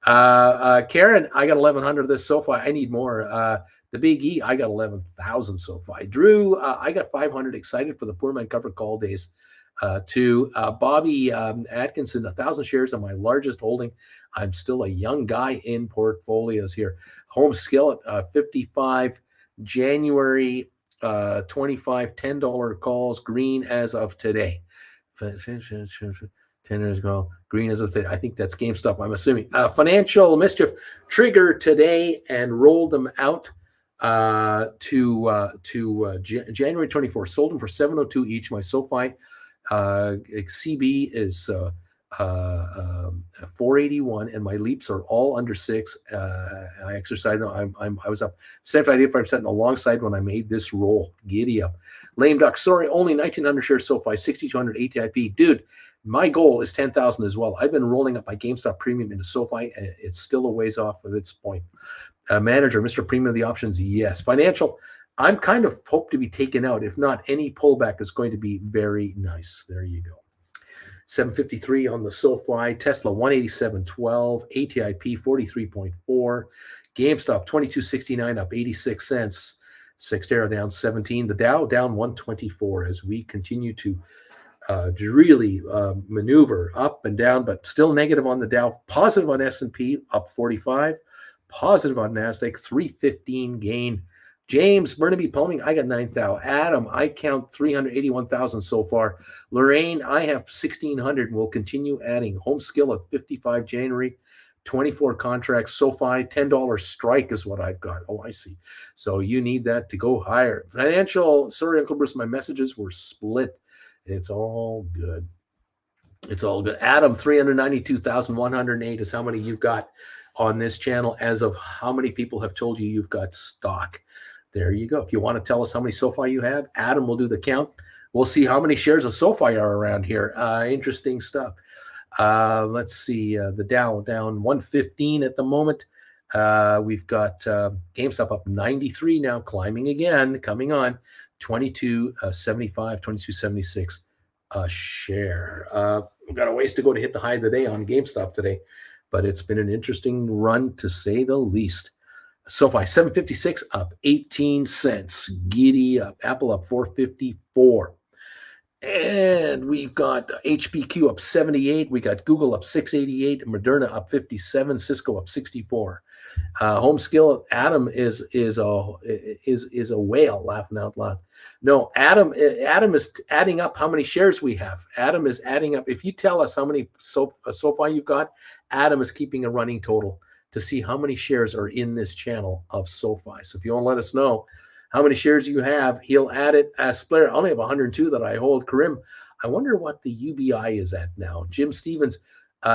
[SPEAKER 1] Karen, I got 1,100 of this SoFi. I need more. The Big E, I got 11,000 SoFi. Drew, I got 500. Excited for the poor man covered call days. To Bobby Atkinson, 1,000 shares on my largest holding. I'm still a young guy in portfolios here. Home Skillet, 55. January 25, $10 calls, green as of today. 10 years ago, green as of today. I think that's GameStop, I'm assuming. Financial Mischief, trigger today and rolled them out to January 24. Sold them for $702 each. My SoFi CB is 481, and my leaps are all under 6. I exercised. I was up 75% on the long side when I made this roll. Giddy up. Lame Duck, sorry, only 1,900 shares SoFi, 6,200 ATIP. Dude, my goal is 10,000 as well. I've been rolling up my GameStop premium into SoFi. It's still a ways off of its point. Manager, Mr. Premium of the options, yes. Financial, I'm kind of hope to be taken out. If not, any pullback is going to be very nice. There you go. 753 on the SoFi, Tesla 187.12, ATIP 43.4, GameStop 22.69 up 86 cents, Sextera down 17, the Dow down 124 as we continue to really maneuver up and down, but still negative on the Dow, positive on S&P up 45, positive on NASDAQ 315 gain. James Burnaby Plumbing, I got 9,000. Adam, I count 381,000 so far. Lorraine, I have 1,600 and will continue adding. Home Skill at 55 January, 24 contracts. SoFi, $10 strike is what I've got. Oh, I see. So you need that to go higher. Financial, sorry, Uncle Bruce, my messages were split. It's all good. It's all good. Adam, 392,108 is how many you've got on this channel as of how many people have told you you've got stock. There you go. If you want to tell us how many SoFi you have, Adam will do the count. We'll see how many shares of SoFi are around here. Interesting stuff. Let's see. The Dow down 115 at the moment. We've got GameStop up 93 now, climbing again, coming on. 22.75, 22.76 a share. We've got a ways to go to hit the high of the day on GameStop today, but it's been an interesting run to say the least. SoFi 756 up 18 cents. Giddy up. Apple up 454. And we've got HBQ up 78. We got Google up 688. Moderna up 57. Cisco up 64. Home Skill, Adam is a whale, laughing out loud. No, Adam is adding up how many shares we have. Adam is adding up. If you tell us how many SoFi you've got, Adam is keeping a running total to see how many shares are in this channel of SoFi. So if you want to let us know how many shares you have, he'll add it as Splayer. I only have 102 that I hold. Karim, I wonder what the UBI is at now. Jim Stevens,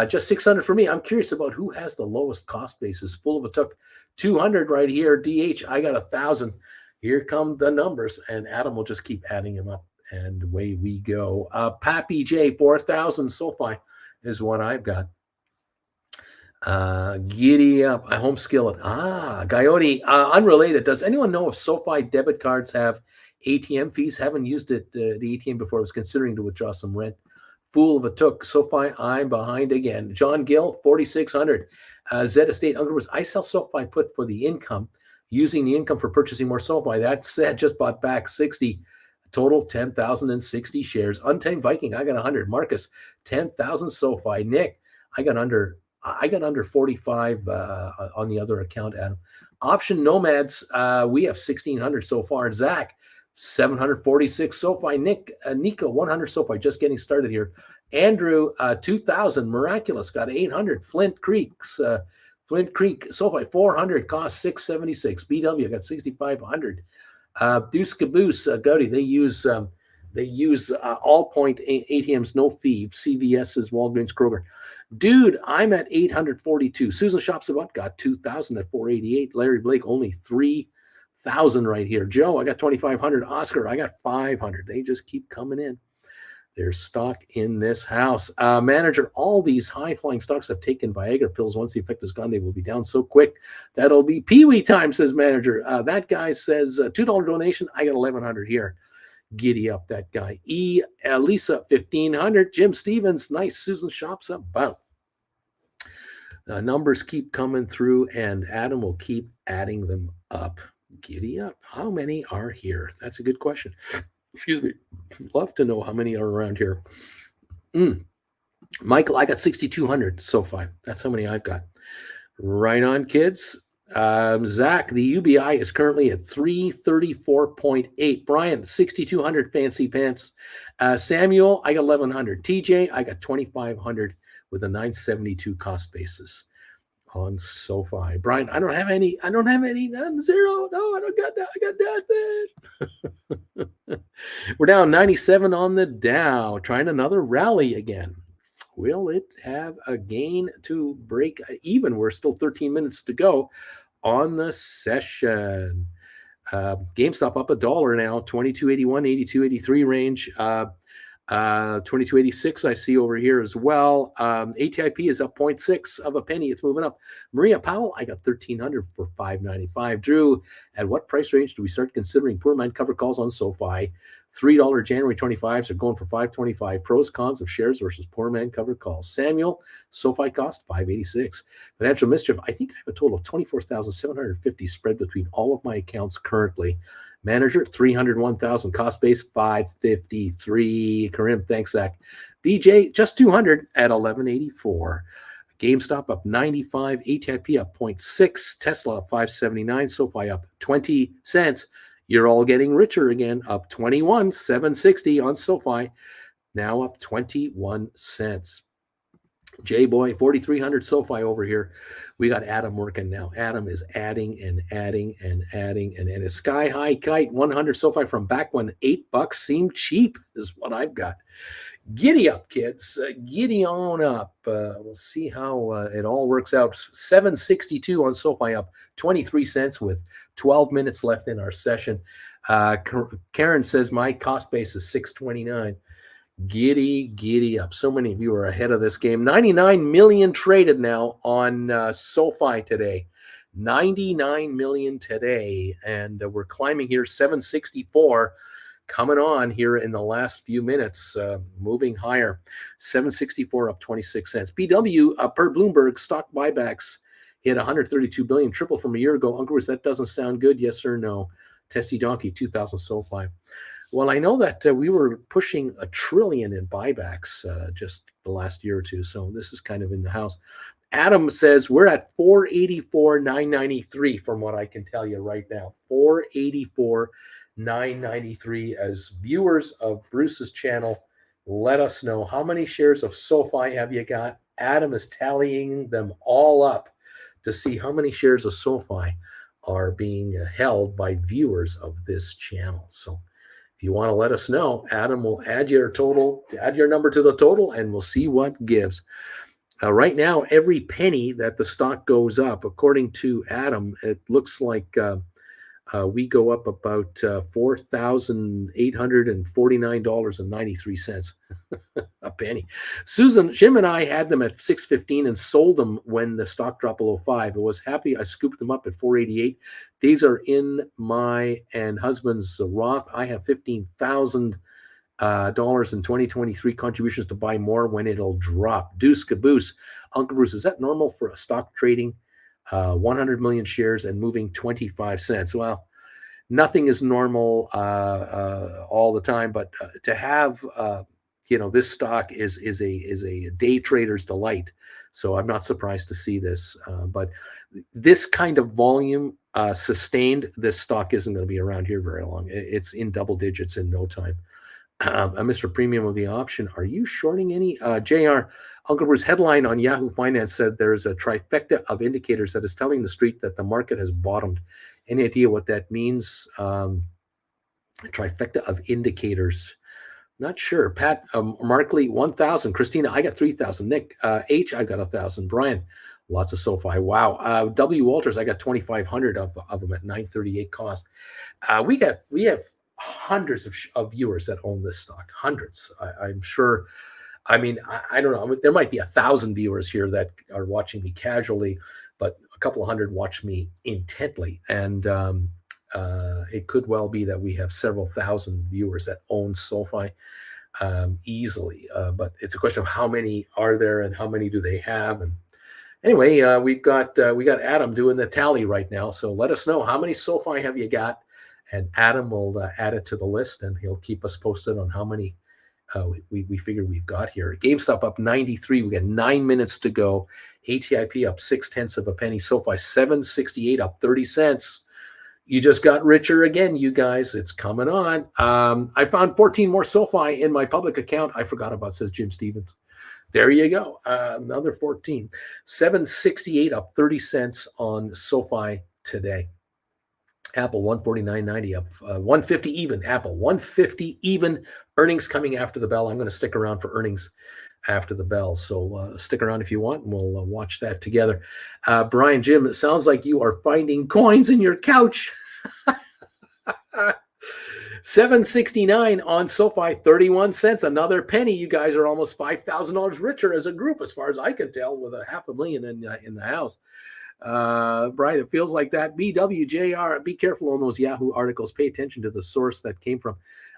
[SPEAKER 1] just 600 for me. I'm curious about who has the lowest cost basis. Full of a took 200 right here. DH, I got 1,000. Here come the numbers, and Adam will just keep adding them up And away we go. Pappy J, 4,000 SoFi is what I've got. Giddy up. A home skillet. Coyote. Unrelated. Does anyone know if SoFi debit cards have ATM fees? Haven't used it, the ATM before. I was considering to withdraw some rent. Fool of a took. SoFi, I'm behind again. John Gill, 4,600. Z Estate Uncle, I sell SoFi put for the income, using the income for purchasing more SoFi. That said, just bought back 60. Total 10,060 shares. Untamed Viking, I got 100. Marcus, 10,000 SoFi. Nick, I got under 45 on the other account, Adam. Option Nomads, we have 1,600 so far. Zach, 746 SoFi. Nico, 100 SoFi. Just getting started here. Andrew, 2,000. Miraculous, got 800. Flint Creek SoFi, 400. Cost 676. BW, got 6,500. Deuce Caboose, Gowdy, they use all point ATMs, no fee. CVS's, Walgreens, Kroger. Dude, I'm at 842. Susan Shops About got 2,000 at 488. Larry Blake, only 3,000 right here. Joe, I got 2,500. Oscar, I got 500. They just keep coming in. There's stock in this house. Manager, all these high-flying stocks have taken Viagra pills. Once the effect is gone, they will be down so quick. That'll be Pee-wee time, says manager. That guy says $2 donation. I got 1,100 here. Giddy up, that guy. Lisa, 1,500. Jim Stevens, nice. Susan Shops About. Numbers keep coming through, and Adam will keep adding them up. Giddy up. How many are here? That's a good question. Excuse me. Love to know how many are around here. Michael, I got 6,200 SoFi. That's how many I've got. Right on, kids. Zach, the UBI is currently at 334.8. Brian, 6,200 fancy pants. Samuel, I got 1,100. TJ, I got 2,500 with a 972 cost basis on SoFi. Brian, I don't have any. Zero. No, I don't got that. I got nothing. We're down 97 on the Dow, trying another rally again. Will it have a gain to break even? We're still 13 minutes to go on the session. GameStop up $1 now, 22.81, 82.83 range. 22.86 I see over here as well. ATIP is up 0.6 of a penny. It's moving up. Maria Powell, I got 1,300 for 5.95. Drew, at what price range do we start considering poor man cover calls on SoFi? $3 January 25s are going for 5.25. Pros, cons of shares versus poor man cover calls. Samuel, SoFi cost 5.86. Financial Mischief, I think I have a total of 24,750 spread between all of my accounts currently. Manager, 301,000. Cost base, 553. Karim, thanks, Zach. BJ, just 200 at 1184. GameStop up 95. ATIP up 0.6. Tesla up 579. SoFi up 20 cents. You're all getting richer again. Up 21. 760 on SoFi. Now up 21 cents. J-Boy, 4,300 SoFi over here. We got Adam working now. Adam is adding and adding and adding. And a Sky High Kite, 100 SoFi from back when $8 seemed cheap is what I've got. Giddy up, kids. Giddy on up. We'll see how it all works out. 762 on SoFi, up 23 cents with 12 minutes left in our session. Karen says my cost base is 629. Giddy up. So many of you are ahead of this game. 99 million traded now on SoFi today. 99 million today. And we're climbing here, 764 coming on here in the last few minutes, moving higher. 764 up 26 cents. BW per Bloomberg stock buybacks hit 132 billion, triple from a year ago. Uncle Bruce, that doesn't sound good. Yes or no? Testy Donkey, 2,000 SoFi. Well, I know that we were pushing $1 trillion in buybacks just the last year or two, so this is kind of in the house. Adam says we're at 484,993 from what I can tell you right now. 484,993. As viewers of Bruce's channel, let us know how many shares of SoFi have you got. Adam is tallying them all up to see how many shares of SoFi are being held by viewers of this channel. So if you want to let us know, Adam will add your number to the total, and we'll see what gives. Right now, every penny that the stock goes up, according to Adam, it looks like We go up about $4,849.93, a penny. Susan, Jim, and I had them at 6.15 and sold them when the stock dropped below 5. I was happy. I scooped them up at 4.88. These are in my and husband's Roth. I have $15,000 in 2023 contributions to buy more when it'll drop. Deuce caboose. Uncle Bruce, is that normal for a stock trading 100 million shares and moving 25 cents? Well, nothing is normal all the time, but to have this stock is a day trader's delight. So I'm not surprised to see this, but this kind of volume sustained, this stock isn't going to be around here very long. It's in double digits in no time. Mr. Premium of the option, are you shorting any? JR, Uncle Bruce, headline on Yahoo Finance said there's a trifecta of indicators that is telling the street that the market has bottomed. Any idea what that means? Trifecta of indicators. Not sure. Pat, Markley, 1,000. Christina, I got 3,000. Nick, H, I got 1,000. Brian, lots of SoFi. Wow. W. Walters, I got 2,500 of them at 938 cost. We have hundreds of viewers that own this stock. Hundreds. I'm sure. I mean, I don't know. There might be 1,000 viewers here that are watching me casually, but a couple of hundred watch me intently. And it could well be that we have several thousand viewers that own SoFi easily. But it's a question of how many are there and how many do they have. And anyway, we got Adam doing the tally right now. So let us know, how many SoFi have you got? And Adam will add it to the list, and he'll keep us posted on how many we figure we've got here. GameStop up 93. We got 9 minutes to go. ATIP up 0.6 of a penny. SoFi 768 up 30 cents. You just got richer again, you guys. It's coming on. I found 14 more SoFi in my public account. I forgot about, says Jim Stevens. There you go. Another 14. 768 up 30 cents on SoFi today. Apple 149.90 up 150 even. Apple 150 even. Earnings coming after the bell. I'm going to stick around for earnings after the bell. So stick around if you want, and we'll watch that together. Brian, Jim, it sounds like you are finding coins in your couch. 769 on SoFi, 31 cents. Another penny. You guys are almost $5,000 richer as a group, as far as I can tell, with $500,000 in the house. Brian, it feels like that. BWJR, be careful on those Yahoo articles. Pay attention to the source that came from.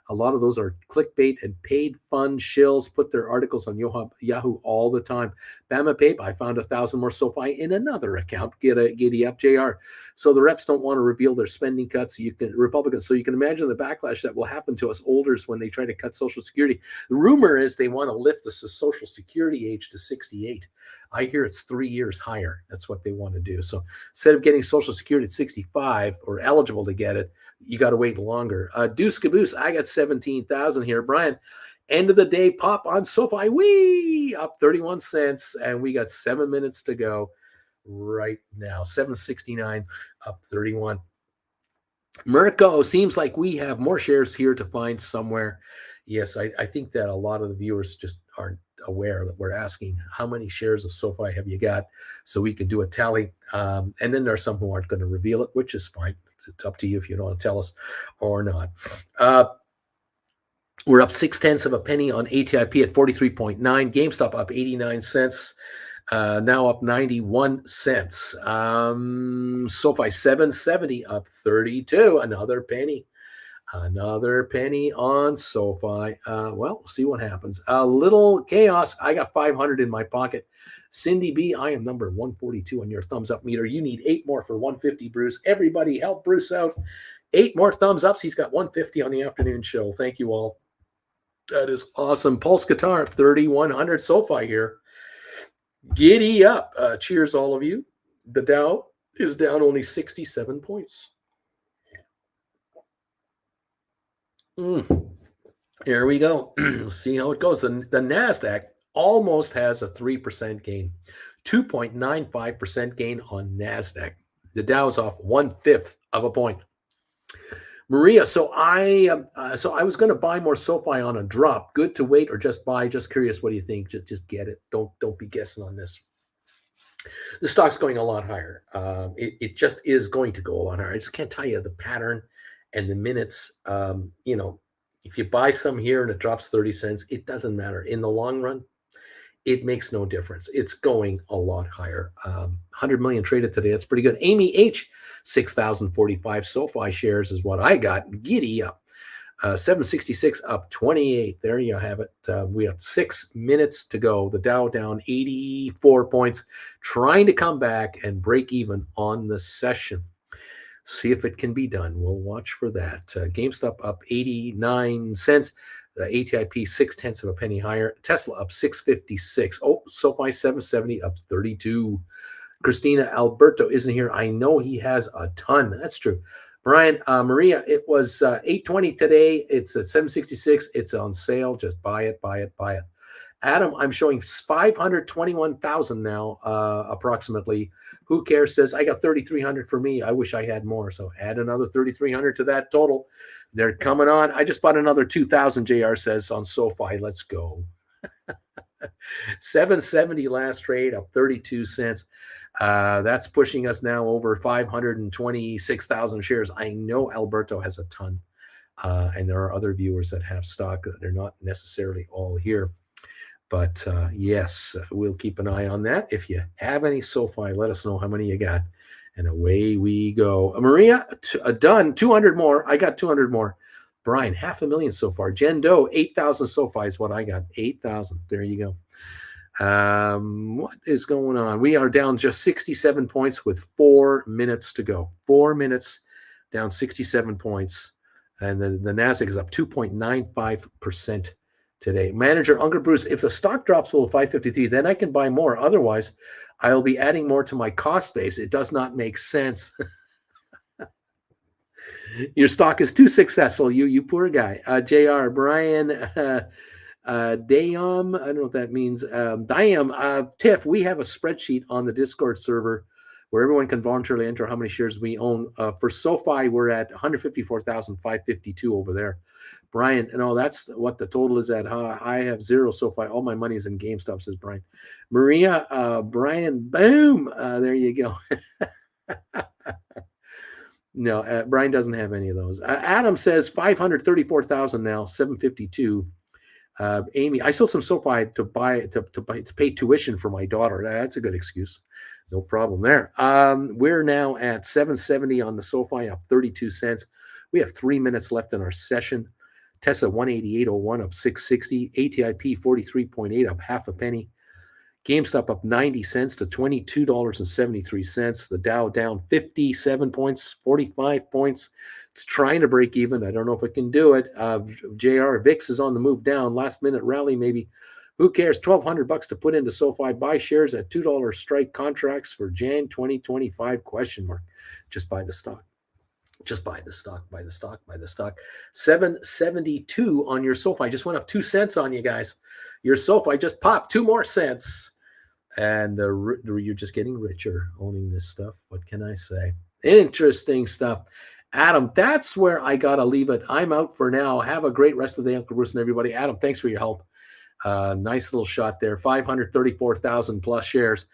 [SPEAKER 1] A lot of those are clickbait and paid fund shills. Put their articles on Yahoo all the time. Bama Pape, I found 1,000 more SoFi in another account. Giddy up, JR. So the reps don't want to reveal their spending cuts. Republicans. So you can imagine the backlash that will happen to us olders when they try to cut Social Security. The rumor is they want to lift the Social Security age to 68. I hear it's 3 years higher. That's what they want to do. So instead of getting Social Security at 65 or eligible to get it, you got to wait longer. Deuce Caboose, I got 17,000 here. Brian, end of the day pop on SoFi. Whee! Up 31 cents, and we got 7 minutes to go right now. 769 up 31. Mirko, seems like we have more shares here to find somewhere. Yes, I think that a lot of the viewers just aren't aware that we're asking how many shares of SoFi have you got, so we can do a tally. And then there are some who aren't going to reveal it, which is fine. It's up to you if you don't want to tell us or not. We're up 0.6 of a penny on ATIP at 43.9. GameStop up 89 cents. Now up 91 cents. SoFi 770 up 32. Another penny. Another penny on SoFi. Well, we'll see what happens. A little chaos. I got 500 in my pocket. Cindy B, I am number 142 on your thumbs up meter. You need 8 more for 150, Bruce. Everybody help Bruce out. 8 more thumbs ups. He's got 150 on the afternoon show. Thank you all. That is awesome. Pulse Guitar, 3,100 SoFi here. Giddy up. Cheers, all of you. The Dow is down only 67 points. Here we go. We'll see how it goes. The NASDAQ almost has a 3% gain. 2.95% gain on NASDAQ. The Dow's off 1/5 of a point. Maria, so I was going to buy more SoFi on a drop. Good to wait or just buy? Just curious, what do you think? Just get it. Don't be guessing on this. The stock's going a lot higher. It just is going to go a lot higher. I just can't tell you the pattern and the minutes. If you buy some here and it drops 30 cents, it doesn't matter. In the long run, it makes no difference. It's going a lot higher. 100 million traded today. That's pretty good. Amy H, 6,045 SoFi shares is what I got. Giddy up. 766 up 28. There you have it. We have 6 minutes to go. The Dow down 84 points, trying to come back and break even on the session. See if it can be done. We'll watch for that. GameStop up 89 cents. The ATIP 0.6 of a penny higher. Tesla up 656. Oh, SoFi 770 up 32. Christina Alberto isn't here. I know he has a ton. That's true. Brian, Maria, it was 820 today. It's at 766. It's on sale. Just buy it, buy it, buy it. Adam, I'm showing 521,000 now, approximately. Who cares? Says, I got 3,300 for me. I wish I had more. So add another 3,300 to that total. They're coming on. I just bought another 2,000, JR says, on SoFi. Let's go. 770 last trade, up 32 cents. That's pushing us now over 526,000 shares. I know Alberto has a ton, and there are other viewers that have stock that are not necessarily all here. But yes, we'll keep an eye on that. If you have any SoFi, let us know how many you got. And away we go. Maria, done. 200 more. I got 200 more. Brian, 500,000 so far. Jen Doe, 8,000 SoFi is what I got. 8,000. There you go. What is going on? We are down just 67 points with 4 minutes to go. 4 minutes, down 67 points. And the NASDAQ is up 2.95% today. Manager Uncle Bruce, if the stock drops below 553, then I can buy more. Otherwise, I'll be adding more to my cost base. It does not make sense. Your stock is too successful, you poor guy. JR, Brian, Dayam, I don't know what that means. Dayam, Tiff, we have a spreadsheet on the Discord server where everyone can voluntarily enter how many shares we own. For SoFi, we're at 154,552 over there. Brian, no, that's what the total is at. I have 0 SoFi. All my money is in GameStop, says Brian. Maria, Brian, boom. There you go. No, Brian doesn't have any of those. Adam says 534,000 now, 752. Amy, I sold some SoFi to pay tuition for my daughter. That's a good excuse. No problem there. We're now at 770 on the SoFi, up 32 cents. We have 3 minutes left in our session. Tesla 188.01 up 660. ATIP 43.8 up half a penny. GameStop up 90 cents to $22.73. The Dow down 57 points, 45 points. It's trying to break even. I don't know if it can do it. JR VIX is on the move down. Last minute rally, maybe. Who cares? $1,200 to put into SoFi. Buy shares at $2 strike contracts for Jan 2025 ? Just buy the stock. Just buy the stock, buy the stock, buy the stock. 772 on your SoFi. Just went up 2 cents on you guys. Your SoFi just popped 2 more cents. And you're just getting richer owning this stuff. What can I say? Interesting stuff. Adam, that's where I got to leave it. I'm out for now. Have a great rest of the day, Uncle Bruce and everybody. Adam, thanks for your help. Nice little shot there. 534,000 plus shares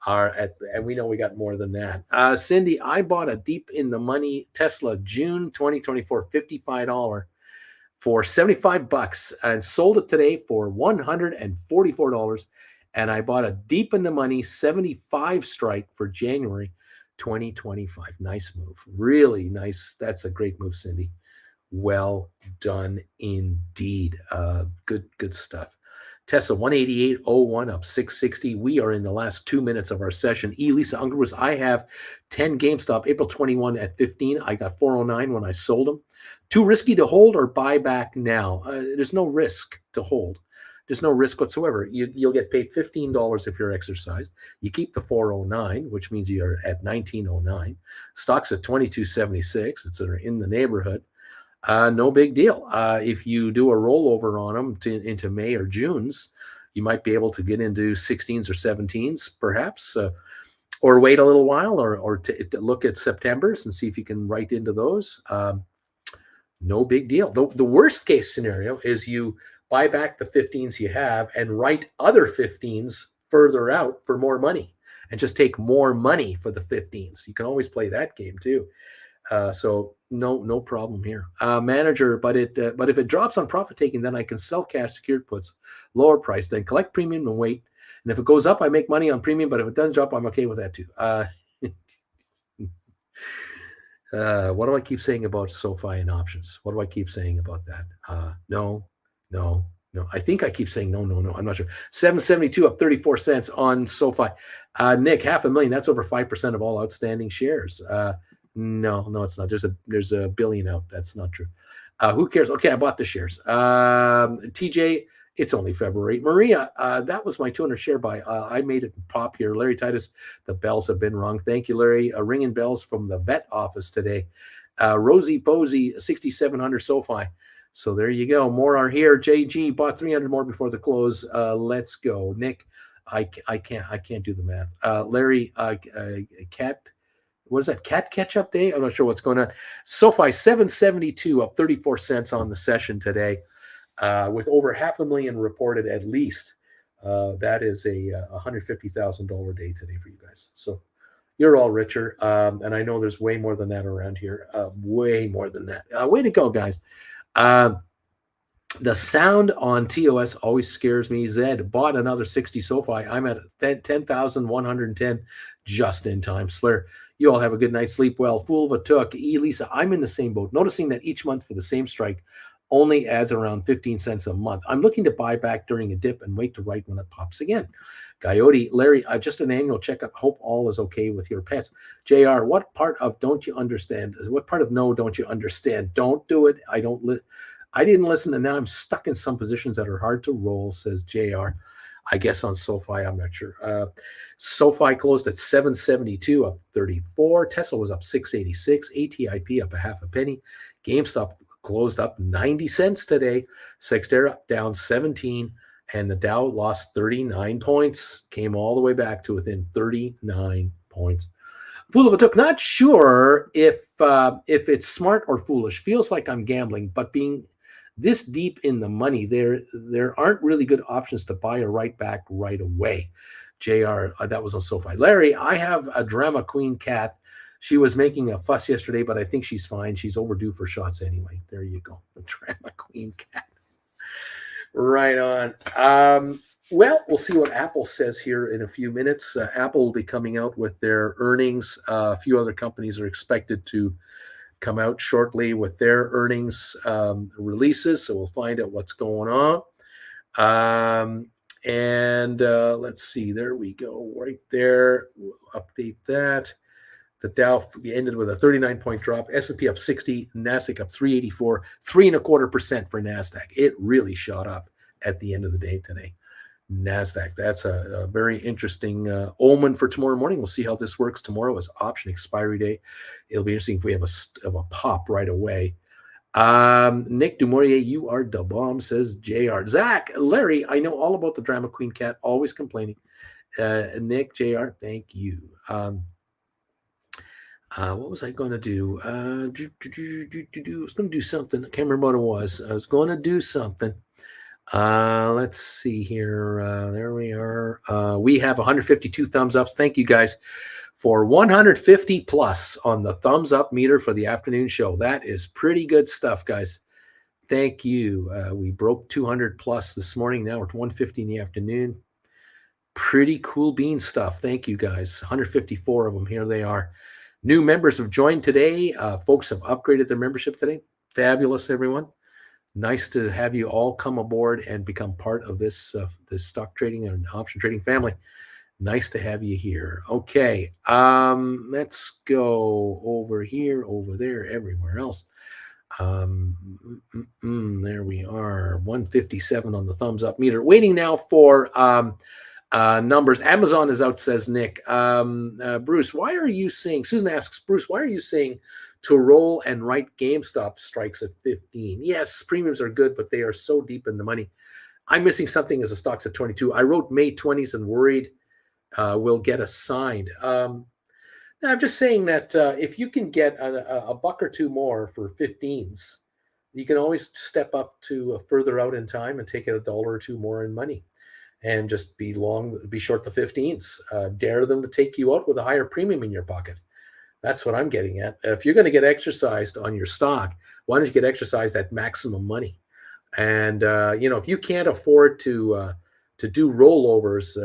[SPEAKER 1] are at, and we know we got more than that. Cindy, I bought a deep in the money Tesla June 2024, $55 for $75 and sold it today for $144. And I bought a deep in the money 75 strike for January 2025. Nice move. Really nice. That's a great move, Cindy. Well done indeed. Good stuff. Tesla 188.01 up 660. We are in the last 2 minutes of our session. Elisa Ungerus, I have 10 GameStop, April 21 at 15. I got 409 when I sold them. Too risky to hold or buy back now? There's no risk to hold. There's no risk whatsoever. You'll get paid $15 if you're exercised. You keep the 409, which means you're at 1909. Stock's at 2276. It's in the neighborhood. No big deal. If you do a rollover on them into May or June's, you might be able to get into 16s or 17s, perhaps, or wait a little while, or to look at September's and see if you can write into those. No big deal. The worst case scenario is you buy back the 15s you have and write other 15s further out for more money. and just take more money for the 15s. You can always play that game too. So no problem here. Manager, but if it drops on profit taking, then I can sell cash secured puts, lower price, then collect premium and wait. And if it goes up, I make money on premium. But if it doesn't drop, I'm okay with that too. What do I keep saying about SoFi and options? What do I keep saying about that? No, no, no. I think I keep saying no, no, no. I'm not sure. 772 up 34 cents on SoFi. Nick, $500,000. That's over 5% of all outstanding shares. No, it's not. There's a billion out. That's not true. Who cares? Okay, I bought the shares. TJ, it's only February. Maria, that was my 200 share buy. I made it pop here. Larry Titus, the bells have been rung. Thank you, Larry. Ringing bells from the vet office today. Rosie Posey, 6,700 SoFi. So there you go. More are here. JG bought 300 more before the close. Let's go. Nick, I can't do the math. Larry, Cat. What is that? Cat catch-up day? I'm not sure what's going on. SoFi 772 up 34 cents on the session today, with over $500,000 reported at least. That is a $150,000 day today for you guys. So you're all richer, and I know there's way more than that around here. Way more than that. Way to go, guys. The sound on TOS always scares me. Zed bought another 60 SoFi. I'm at 10,110 just in time. Slayer, you all have a good night. Sleep well. Fool of a Took. Elisa, I'm in the same boat. Noticing that each month for the same strike only adds around 15 cents a month. I'm looking to buy back during a dip and wait to write when it pops again. Coyote, Larry, just an annual checkup. Hope all is okay with your pets. JR, what part of don't you understand? What part of no don't you understand? Don't do it. I didn't listen, and now I'm stuck in some positions that are hard to roll, says JR. I guess on SoFi, I'm not sure. SoFi closed at 772, up 34. Tesla was up 686. ATIP up a half a penny. GameStop closed up 90 cents today. Sextera down 17. And the Dow lost 39 points. Came all the way back to within 39 points. Fool of a Took, not sure if it's smart or foolish. Feels like I'm gambling, but being this deep in the money, there aren't really good options to buy or write back right away. JR, that was on SoFi. Larry, I have a drama queen cat. She was making a fuss yesterday, but I think she's fine. She's overdue for shots anyway. There you go. The drama queen cat. Right on. Well, we'll see what Apple says here in a few minutes. Apple will be coming out with their earnings. A few other companies are expected to come out shortly with their earnings releases, so we'll find out what's going on. Let's see, there we go, right there. We'll update that. The Dow ended with a 39-point drop. S&P up 60, NASDAQ up 384, 3.25% for NASDAQ. It really shot up at the end of the day today. NASDAQ, that's a very interesting omen for tomorrow morning. We'll see how this works tomorrow as option expiry day. It'll be interesting if we have a pop right away. Nick Dumouriez, you are the bomb, says JR. Zach, Larry, I know all about the drama queen cat, always complaining. Nick, JR, thank you. What was I going to do? I was going to do something. I can't remember what it was. I was going to do something. Let's see here. There we are. We have 152 thumbs ups. Thank you guys for 150 plus on the thumbs up meter for the afternoon show. That is pretty good stuff, guys. Thank you. We broke 200 plus this morning. Now we're at 150 in the afternoon. Pretty cool bean stuff. Thank you guys. 154 of them. Here they are. New members have joined today. Folks have upgraded their membership today. Fabulous, everyone. Nice to have you all come aboard and become part of this stock trading and option trading family. Nice to have you here. Okay, let's go over here, over there, everywhere else. There we are, 157 on the thumbs up meter. Waiting now for numbers. Amazon is out, says Nick. Bruce, why are you saying, Susan asks, Bruce, why are you saying to roll and write GameStop strikes at 15? Yes, premiums are good, but they are so deep in the money. I'm missing something as the stock's at 22. I wrote May 20s and worried we'll get assigned. I'm just saying that if you can get a buck or two more for 15s, you can always step up to further out in time and take it $1 or $2 more in money. and just be short the 15s. Dare them to take you out with a higher premium in your pocket. That's what I'm getting at. If you're going to get exercised on your stock, why don't you get exercised at maximum money? And if you can't afford to do rollovers,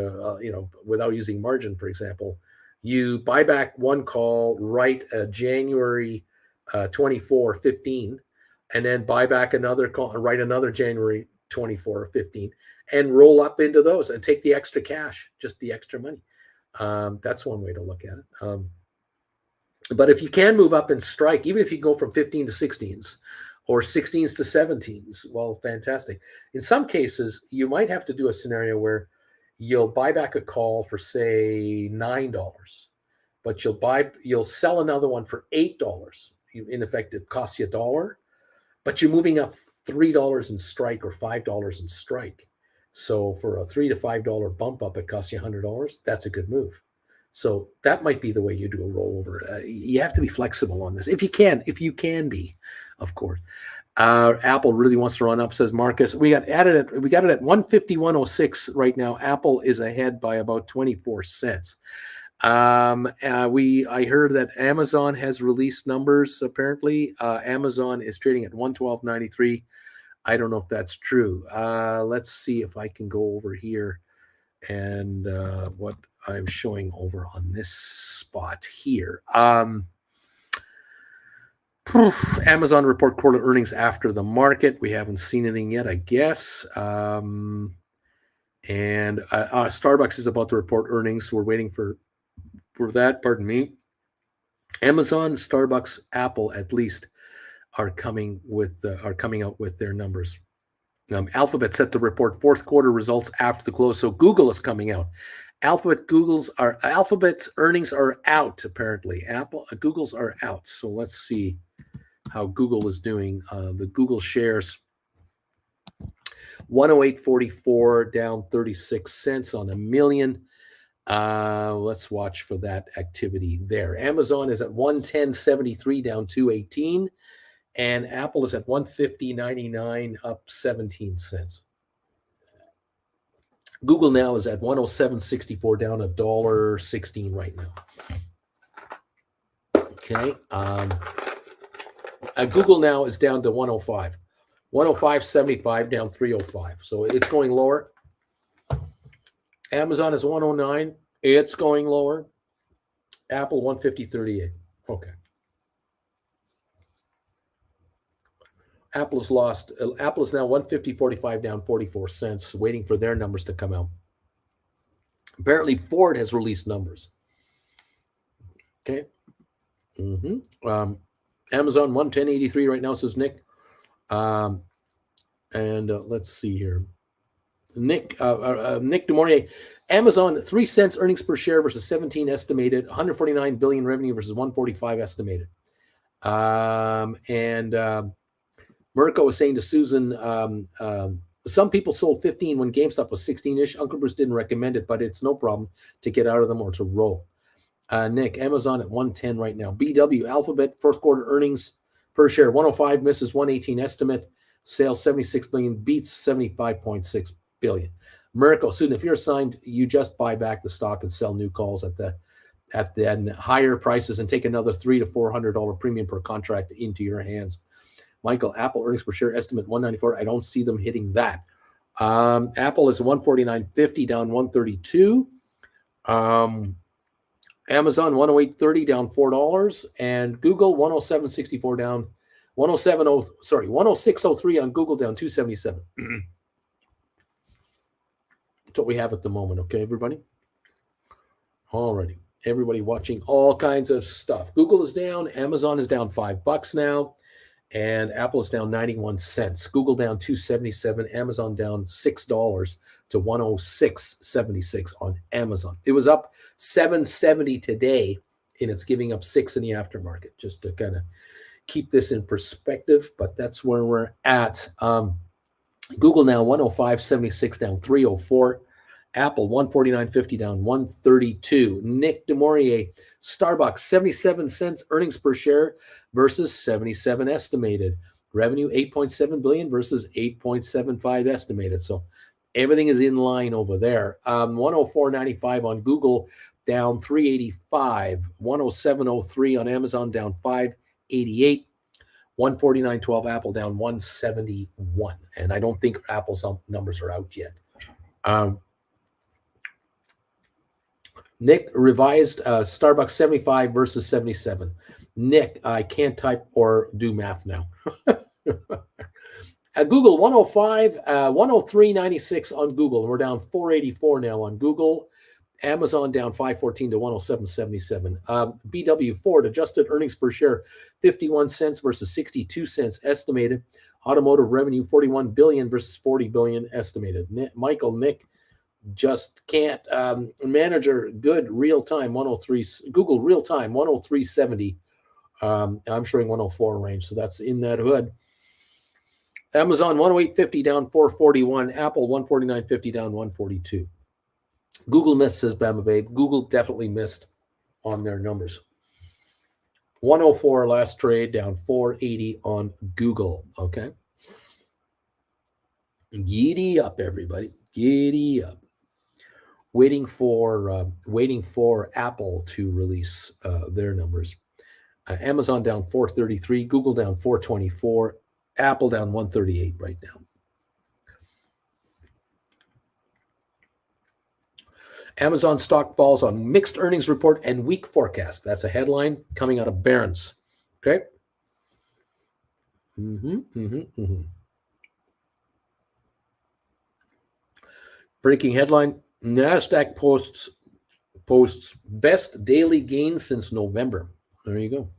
[SPEAKER 1] without using margin, for example, you buy back one call, write January 24, 15, and then buy back another call and write another January 24 or 15, and roll up into those and take the extra cash, just the extra money. That's one way to look at it. But if you can move up and strike, even if you go from 15 to 16s or 16s to 17s, well, fantastic. In some cases, you might have to do a scenario where you'll buy back a call for, say, $9, but you'll sell another one for $8. In effect, it costs you $1, but you're moving up $3 in strike or $5 in strike. So for a $3 to $5 bump up, it costs you $100. That's a good move. So that might be the way you do a rollover. You have to be flexible on this if you can be, of course. Apple really wants to run up, says Marcus. We got it at 151.06 right now. Apple is ahead by about 24 cents. I heard that Amazon has released numbers. Apparently, Amazon is trading at 112.93. I don't know if that's true. Let's see if I can go over here and what I'm showing over on this spot here. Amazon report quarterly earnings after the market. We haven't seen anything yet, I guess. And Starbucks is about to report earnings. We're waiting for that. Pardon me. Amazon, Starbucks, Apple, at least, are coming out with their numbers. Alphabet set to report fourth quarter results after the close. So Google is coming out. Alphabet's earnings are out, apparently. Google's are out. So let's see how Google is doing. The Google shares 108.44, down 36 cents on a million. Let's watch for that activity there. Amazon is at 110.73, down 218. And Apple is at 150.99, up 17 cents. Google now is at 107.64, down $1.16 right now. Okay. Google now is down to 105. 105.75, down 305. So it's going lower. Amazon is 109. It's going lower. Apple 150.38. Okay. Apple is now 150.45, down 44 cents, waiting for their numbers to come out. Apparently, Ford has released numbers. Okay. Amazon 110.83 right now, says Nick. Let's see here. Nick DeMaurier. Amazon 3 cents earnings per share versus 17 estimated. 149 billion revenue versus 145 estimated. Mirko was saying to Susan, some people sold 15 when GameStop was 16-ish. Uncle Bruce didn't recommend it, but it's no problem to get out of them or to roll. Nick, Amazon at 110 right now. BW, Alphabet, fourth quarter earnings per share, 105, misses 118 estimate. Sales 76 billion, beats 75.6 billion. Mirko, Susan, if you're assigned, you just buy back the stock and sell new calls at the higher prices and take another $300 to $400 premium per contract into your hands. Michael, Apple earnings per share estimate 194. I don't see them hitting that. Apple is 149.50, down 132. Amazon 108.30, down $4, and Google 107.64, down 106.03 on Google, down 277. That's what we have at the moment. Okay, everybody. Alrighty, everybody watching all kinds of stuff. Google is down. Amazon is down $5 now. And Apple is down 91 cents. Google down 277. Amazon down $6 to 106.76 on Amazon. It was up 770 today, and it's giving up 6 in the aftermarket, just to kind of keep this in perspective. But that's where we're at. Google now 105.76, down 304. Apple 149.50, down 132. Nick DeMaurier, Starbucks 77 cents earnings per share versus 77 estimated. Revenue 8.7 billion versus 8.75 estimated. So Everything is in line over there. 104.95 on Google, down 385. 107.03 on Amazon, down 588. 149.12 Apple, down 171. And I don't think Apple's numbers are out yet. Nick, revised Starbucks 75 versus 77. Nick, I can't type or do math now. Google 105, 103.96 on Google. We're down 484 now on Google. Amazon down 514 to 107.77. BW Ford adjusted earnings per share 51 cents versus 62 cents estimated. Automotive revenue 41 billion versus 40 billion estimated. Nick just can't. Manager good real time 103. Google real time 103.70. I'm showing 104 range, so that's in that hood. Amazon 108.50 down 441. Apple 149.50 down 142. Google missed, says Bama Babe. Google definitely missed on their numbers. 104 last trade, down 480 on Google. Okay. Giddy up, everybody. Giddy up. Waiting for Apple to release their numbers. Amazon down 433, Google down 424, Apple down 138 right now. Amazon stock falls on mixed earnings report and weak forecast. That's a headline coming out of Barron's. Okay. Breaking headline: NASDAQ posts best daily gain since November. There you go.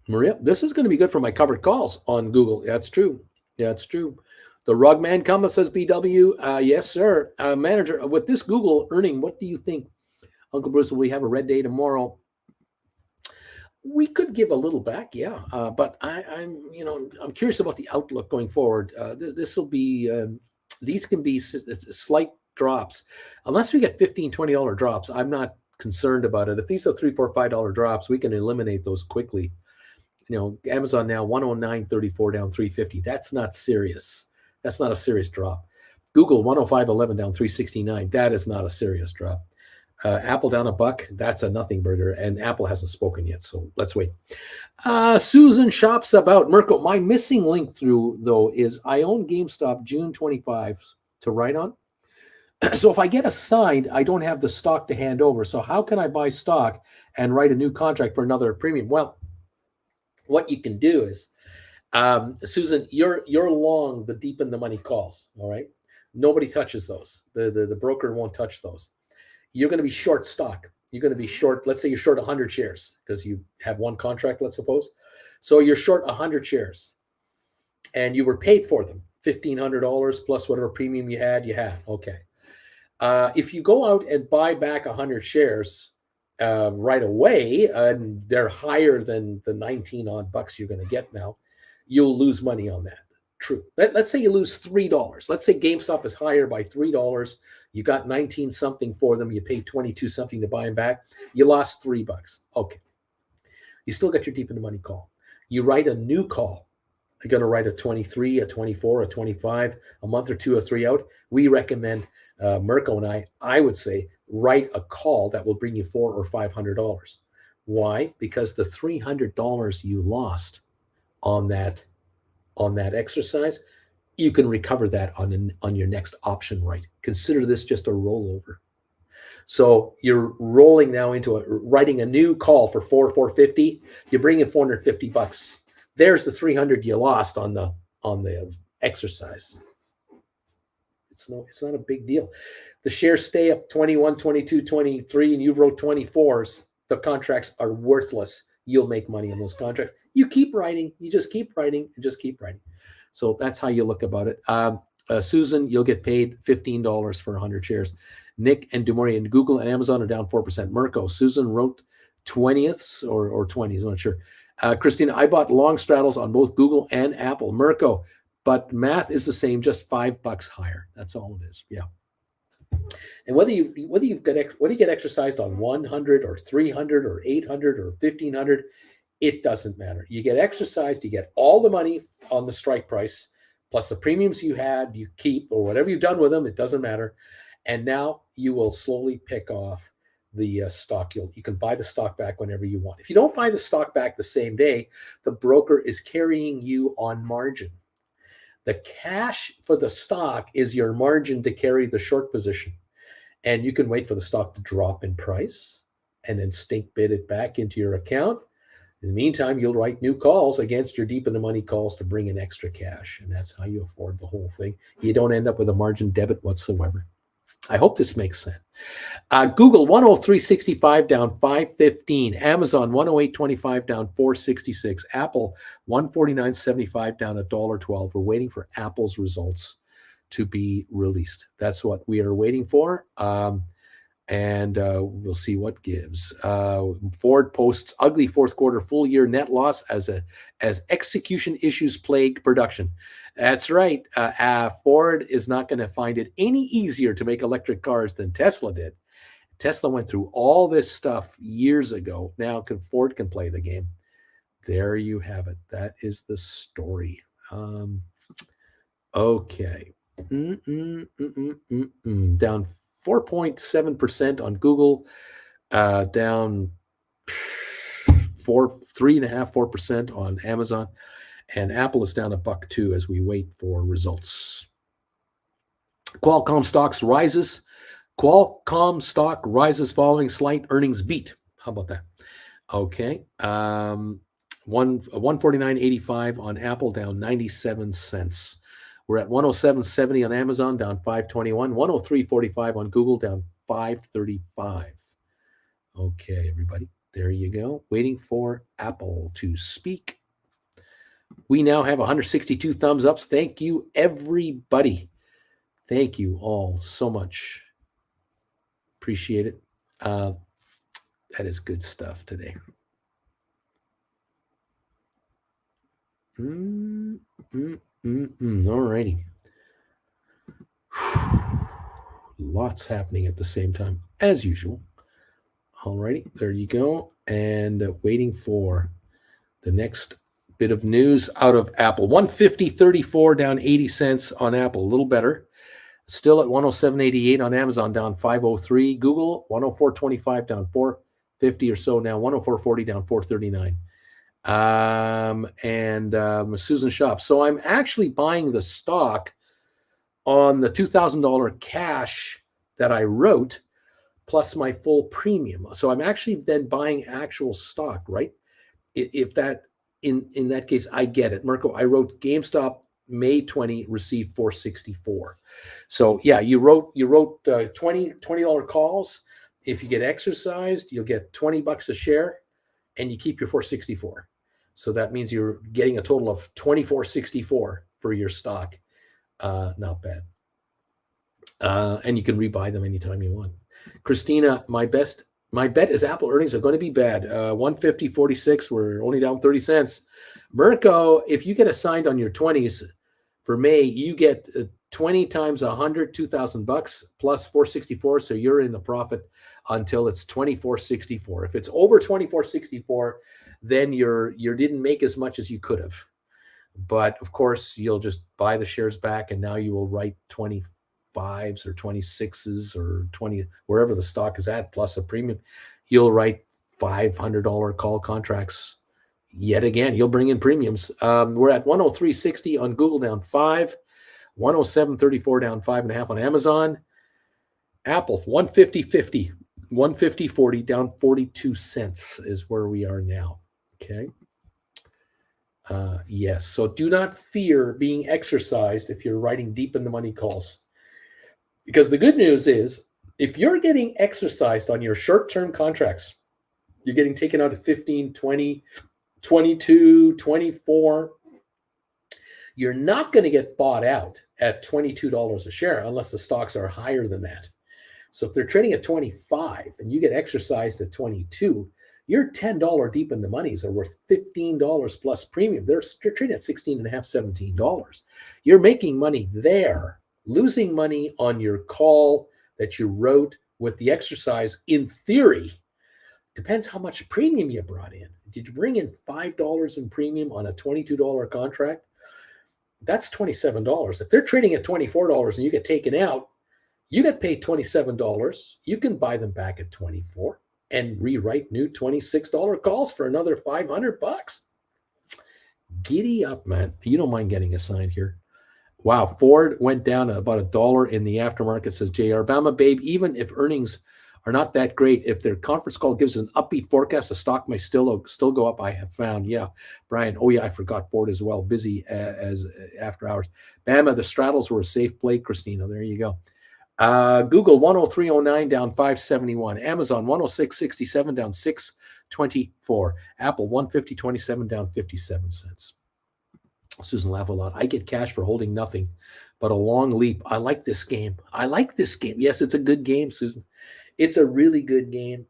[SPEAKER 1] Maria, this is going to be good for my covered calls on Google. That's true. That's true. The rug man comment, says BW. Yes, sir. Manager, with this Google earning, what do you think, Uncle Bruce? Will we have a red day tomorrow? We could give a little back, yeah. But I'm curious about the outlook going forward. This will be, these can be slight drops. Unless we get $15, $20 drops, I'm not concerned about it. If these are $3, $4, $5 drops, we can eliminate those quickly. Amazon now 109.34 down 350. That's not serious. That's not a serious drop. Google 105.11 down 369. That is not a serious drop. Apple down $1. That's a nothing burger. And Apple hasn't spoken yet, so let's wait. Susan shops about Mirko. My missing link through, though, is I own GameStop June 25 to write on. So if I get assigned, I don't have the stock to hand over. So how can I buy stock and write a new contract for another premium? Well, what you can do is, Susan, you're long the deep in the money calls. All right, nobody touches those. The broker won't touch those. You're going to be short stock. You're going to be short. Let's say you're short 100 shares because you have one contract. Let's suppose. So you're short 100 shares, and you were paid for them $1,500 plus whatever premium you had. Okay. If you go out and buy back 100 shares right away, and they're higher than the 19 odd bucks you're going to get now, you'll lose money on that. True. Let's say you lose $3. Let's say GameStop is higher by $3. You got 19 something for them. You paid 22 something to buy them back. You lost $3. Okay. You still got your deep in the money call. You write a new call. You're going to write a 23, a 24, a 25, a month or two or three out. We recommend, Mirko and I would say, write a call that will bring you $400 or $500. Why? Because the $300 you lost on that exercise, you can recover that on your next option right. Consider this just a rollover. So you're rolling now into writing a new call for $450. You bring in $450. There's the $300 you lost on the exercise. It's not a big deal. The shares stay up 21, 22, 23, and you've wrote 24s. The contracts are worthless. You'll make money on those contracts. You keep writing. You just keep writing and just keep writing. So that's how you look about it. Susan, you'll get paid $15 for 100 shares. Nick and Dumori and Google and Amazon are down 4%. Mirko, Susan wrote 20ths or 20s. I'm not sure. Christina, I bought long straddles on both Google and Apple. Mirko, but math is the same, just $5 higher. That's all it is. Yeah. And whether you get exercised on 100 or 300 or 800 or 1500, it doesn't matter. You get exercised, you get all the money on the strike price, plus the premiums you had, you keep, or whatever you've done with them, it doesn't matter. And now you will slowly pick off the stock. You can buy the stock back whenever you want. If you don't buy the stock back the same day, the broker is carrying you on margin. The cash for the stock is your margin to carry the short position. And you can wait for the stock to drop in price and then stink bid it back into your account. In the meantime, you'll write new calls against your deep in the money calls to bring in extra cash. And that's how you afford the whole thing. You don't end up with a margin debit whatsoever. I hope this makes sense. Google 103.65 down 515. Amazon 108.25 down 466. Apple 149.75 down $1.12. We're waiting for Apple's results to be released. That's what we are waiting for. And we'll see what gives. Ford posts ugly fourth quarter full year net loss as execution issues plague production. That's right. Ford is not going to find it any easier to make electric cars than Tesla did. Tesla went through all this stuff years ago. Now Ford can play the game. There you have it. That is the story. Okay. Down 4.7% on Google, down 3.5-4% on Amazon, and Apple is down $1.02 as we wait for results. Qualcomm stock rises following slight earnings beat. How about that? Okay. 149.85 on Apple, down 97 cents. We're at 107.70 on Amazon, down 5.21. 103.45 on Google, down 5.35. Okay, everybody, there you go. Waiting for Apple to speak. We now have 162 thumbs ups. Thank you, everybody. Thank you all so much. Appreciate it. That is good stuff today. All righty. Lots happening at the same time, as usual. All righty, there you go. And waiting for the next bit of news out of Apple. 150.34 down 80 cents on Apple, a little better. Still at 107.88 on Amazon, down 5.03. Google 104.25 down 4.50 or so now. 104.40 down 4.39. Susan Shop. So I'm actually buying the stock on the $2,000 cash that I wrote plus my full premium. So I'm actually then buying actual stock, right? If that in that case, I get it. Mirko, I wrote GameStop May 20 received 464. So yeah, you wrote $20 calls. If you get exercised, you'll get $20 a share and you keep your 464. So that means you're getting a total of $24.64 for your stock. Not bad. And you can rebuy them anytime you want. Christina, my bet is Apple earnings are going to be bad. 150.46, we're only down 30 cents. Mirko, if you get assigned on your 20s for May, you get 20 times 100, $2,000 plus 464. So you're in the profit until it's 24.64. If it's over 24.64, then you didn't make as much as you could have. But of course, you'll just buy the shares back, and now you will write 25s or 26s or 20, wherever the stock is at, plus a premium. You'll write $500 call contracts yet again. You'll bring in premiums. We're at 103.60 on Google, down 5. 107.34 down 5.5 on Amazon. Apple 150.50, 150.40 down 42 cents is where we are now. Okay. Yes. So do not fear being exercised if you're writing deep in the money calls. Because the good news is, if you're getting exercised on your short-term contracts, you're getting taken out at 15, 20, 22, 24, you're not going to get bought out at $22 a share unless the stocks are higher than that. So if they're trading at 25 and you get exercised at 22, your $10 deep in the monies are worth $15 plus premium. They're trading at $16.5, $17. You're making money there. Losing money on your call that you wrote with the exercise, in theory, depends how much premium you brought in. Did you bring in $5 in premium on a $22 contract? That's $27. If they're trading at $24 and you get taken out, you get paid $27. You can buy them back at 24 and rewrite new $26 calls for another $500. Giddy up, man. You don't mind getting assigned here. Wow, Ford went down about $1 in the aftermarket, says JR. Bama Babe, even if earnings are not that great, if their conference call gives an upbeat forecast, the stock may still go up, I have found. Yeah, Brian. Oh, yeah, I forgot Ford as well. Busy as after hours. Bama, the straddles were a safe play, Christina. There you go. Google 103.09 down 571. Amazon 106.67 down 624. Apple 150.27 down 57 cents. Susan laughed a lot. I get cash for holding nothing, but a long leap. I like this game. Yes, it's a good game, Susan. It's a really good game.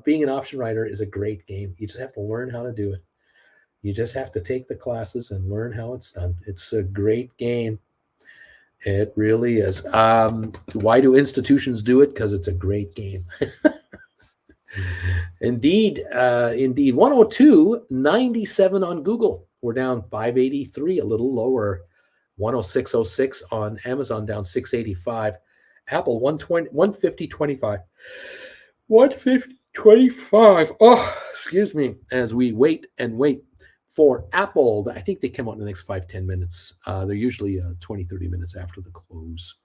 [SPEAKER 1] Being an option writer is a great game. You just have to learn how to do it. You just have to take the classes and learn how it's done. It's a great game. It really is. Why do institutions do it? Because it's a great game. Indeed. 102.97 on Google. We're down 583, a little lower. 106.06 on Amazon, down 685. Apple 150.25. 150.25. Oh, excuse me. As we wait for Apple. I think they come out in the next 5-10 minutes. They're usually 20-30 minutes after the close.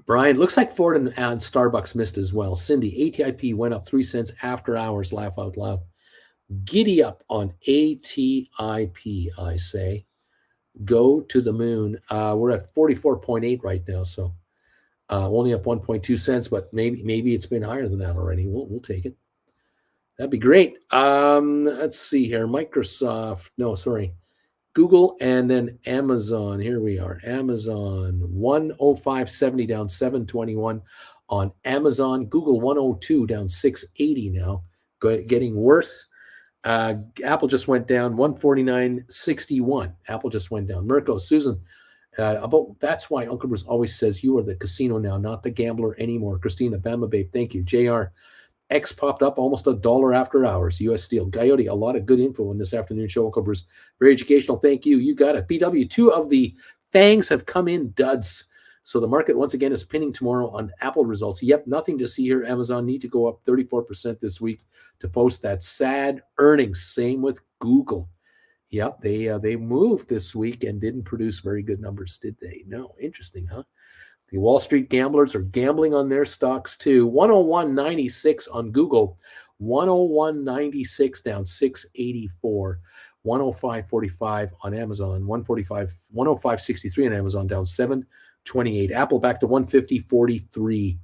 [SPEAKER 1] Brian, looks like Ford and Starbucks missed as well. Cindy, ATIP went up 3 cents after hours. Laugh out loud. Giddy up on ATIP, I say. Go to the moon. We're at 44.8 right now, so only up 1.2 cents, but maybe it's been higher than that already. We'll take it. That'd be great. Let's see here. Microsoft. No, sorry. Google and then Amazon. Here we are. Amazon 105.70 down 721 on Amazon. Google 102 down 680 now. Getting worse. Apple just went down 149.61. Apple just went down. Mirko, Susan, that's why Uncle Bruce always says you are the casino now, not the gambler anymore. Christina, Bama Babe, thank you. JR, X popped up almost $1 after hours. U.S. Steel. Coyote, a lot of good info in this afternoon show. Uncle Bruce, very educational. Thank you. You got it. BW, 2 of the fangs have come in duds. So the market once again is pinning tomorrow on Apple results. Yep, nothing to see here. Amazon need to go up 34% this week to post that sad earnings. Same with Google. Yep, they moved this week and didn't produce very good numbers, did they? No, interesting, huh? The Wall Street gamblers are gambling on their stocks too. 101.96 on Google, 101.96 down 684. 105.45 on Amazon, 105.63 on Amazon, down 728. Apple back to 150.43.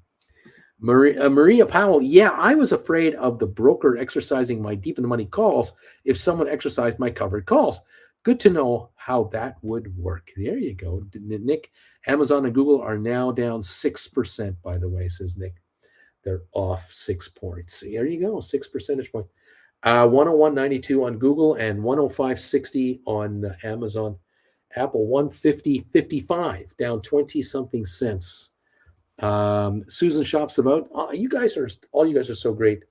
[SPEAKER 1] Maria Powell, yeah, I was afraid of the broker exercising my deep in the money calls if someone exercised my covered calls. Good to know how that would work. There you go. Nick, Amazon and Google are now down 6%, by the way, says Nick. They're off 6 points. There you go, 6 percentage point. 101.92 on Google and 105.60 on Amazon. Apple 150.55, down 20-something cents. Susan shops about. All you guys are so great.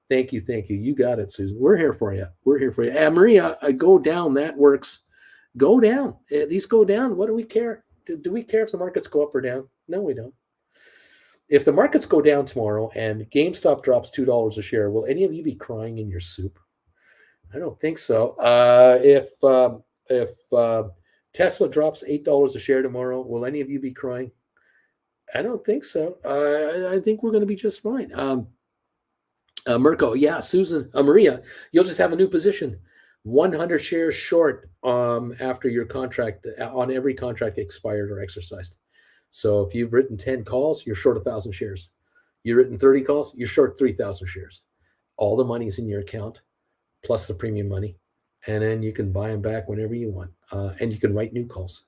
[SPEAKER 1] Thank you. You got it, Susan. We're here for you. Maria, go down. That works. Go down. These go down. What do we care? Do we care if the markets go up or down? No, we don't. If the markets go down tomorrow and GameStop drops $2 a share, will any of you be crying in your soup? I don't think so. If Tesla drops $8 a share tomorrow, will any of you be crying? I don't think so. I think we're going to be just fine. Mirko, yeah, Susan, Maria, you'll just have a new position. 100 shares short after your contract, on every contract expired or exercised. So if you've written 10 calls, you're short 1,000 shares. You've written 30 calls, you're short 3,000 shares. All the money's in your account, plus the premium money. And then you can buy them back whenever you want. And you can write new calls.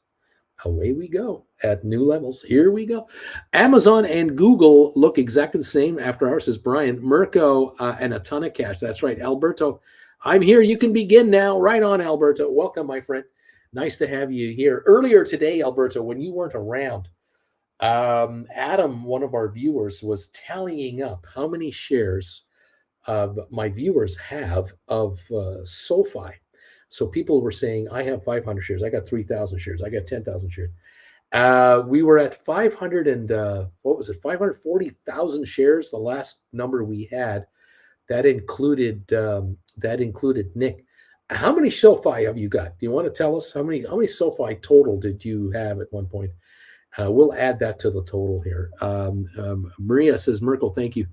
[SPEAKER 1] Away we go at new levels. Here we go. Amazon and Google look exactly the same after hours, says Brian. Mirko and a ton of cash. That's right. Alberto, I'm here. You can begin now. Right on, Alberto. Welcome, my friend. Nice to have you here. Earlier today, Alberto, when you weren't around, Adam, one of our viewers, was tallying up how many shares my viewers have of SoFi. So people were saying, I have 500 shares, I got 3,000 shares, I got 10,000 shares. We were at 500 and what was it, 540,000 shares, the last number we had. That included Nick. How many SoFi have you got? Do you want to tell us how many SoFi total did you have at one point? We'll add that to the total here. Maria says, Merkel, thank you.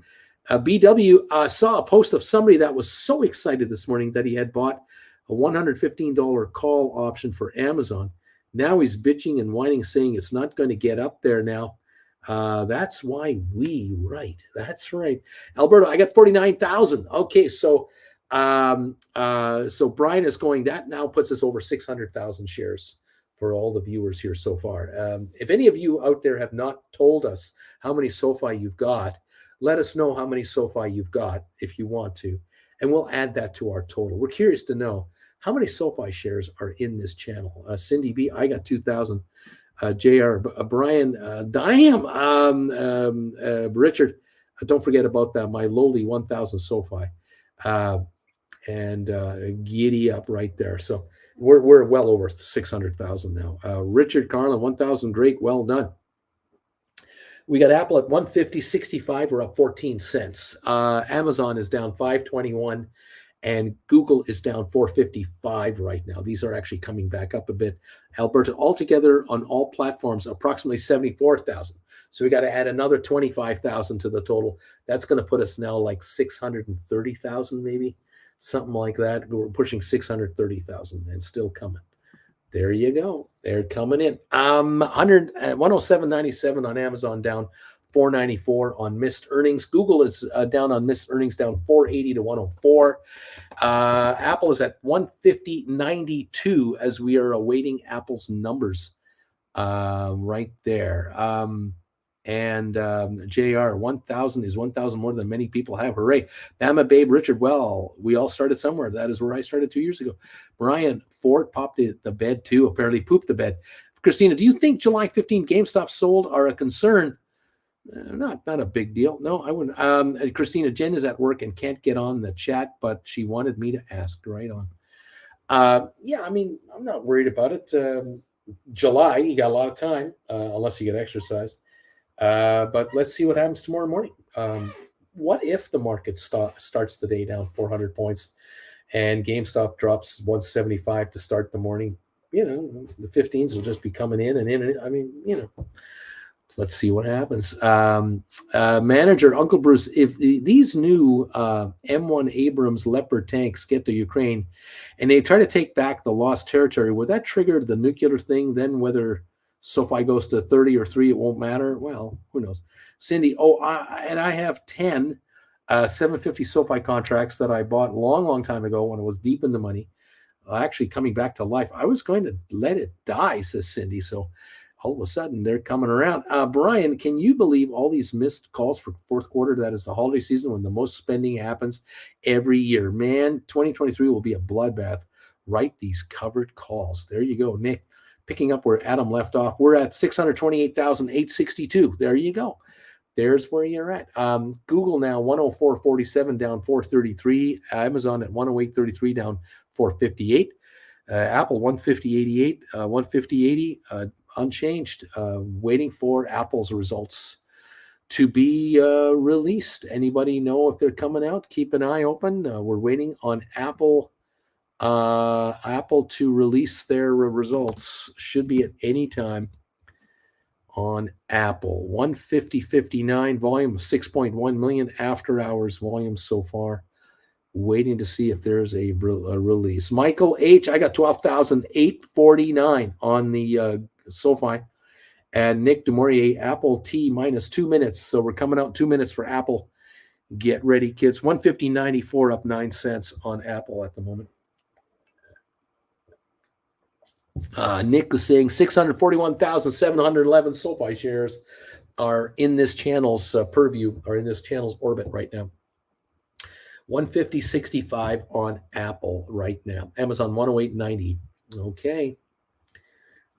[SPEAKER 1] BW saw a post of somebody that was so excited this morning that he had bought a $115 call option for Amazon. Now he's bitching and whining, saying it's not going to get up there now. That's why we write. That's right. Alberto, I got 49,000. Okay, so Brian is going, that now puts us over 600,000 shares for all the viewers here so far. If any of you out there have not told us how many SoFi you've got, let us know how many SoFi you've got if you want to, and we'll add that to our total. We're curious to know how many SoFi shares are in this channel. Cindy B, I got 2,000. JR, Brian, Richard, don't forget about that, my lowly 1,000 SoFi. And giddy up right there. So we're well over 600,000 now. Richard Carlin, 1,000, great, well done. We got Apple at 150.65. We're up 14 cents. Amazon is down 5.21, and Google is down 4.55 right now. These are actually coming back up a bit. Alberta, altogether on all platforms, approximately 74,000. So we got to add another 25,000 to the total. That's going to put us now like 630,000, maybe something like that. We're pushing 630,000 and still coming. There you go. They're coming in. 107.97 on Amazon, down 494 on missed earnings. Google is down on missed earnings, down 480 to 104. Apple is at 150.92 as we are awaiting Apple's numbers right there. JR, 1,000 is 1,000 more than many people have. Hooray. Bama Babe, Richard, well, we all started somewhere. That is where I started 2 years ago. Brian, Ford popped the bed too, apparently pooped the bed. Christina, do you think July 15 GameStop sold are a concern? Not a big deal. No, I wouldn't. Christina, Jen is at work and can't get on the chat, but she wanted me to ask. Right on. Yeah, I mean, I'm not worried about it. July, you got a lot of time, unless you get exercise. But let's see what happens tomorrow morning. What if the market starts the day down 400 points and GameStop drops 175 to start the morning? You know, the 15s will just be coming in and in. I mean, you know, let's see what happens. Manager, Uncle Bruce, if these new M1 Abrams Leopard tanks get to Ukraine and they try to take back the lost territory, would that trigger the nuclear thing? Then whether SoFi goes to 30 or 3, it won't matter. Well, who knows? Cindy, I have 10 750 SoFi contracts that I bought a long time ago when it was deep in the money. Actually coming back to life. I was going to let it die, says Cindy. So all of a sudden they're coming around. Brian, can you believe all these missed calls for fourth quarter? That is the holiday season when the most spending happens every year. Man, 2023 will be a bloodbath. Write these covered calls. There you go, Nick. Picking up where Adam left off. We're at 628,862. There you go. There's where you're at. Google now 104.47 down 433. Amazon at 108.33 down 458. Apple 150.88, 150.80, unchanged. Waiting for Apple's results to be released. Anybody know if they're coming out? Keep an eye open. We're waiting on Apple to release their results. Should be at any time on Apple. 150.59 volume of 6.1 million after hours volume so far. Waiting to see if there's a release. Michael H, I got 12,849 on the SoFi. And Nick Demorier, Apple T minus 2 minutes. So we're coming out 2 minutes for Apple. Get ready, kids. 150.94 up 9 cents on Apple at the moment. Nick is saying 641,711 SoFi shares are in this channel's purview, or in this channel's orbit right now. 150.65 on Apple right now. Amazon 108.90. Okay.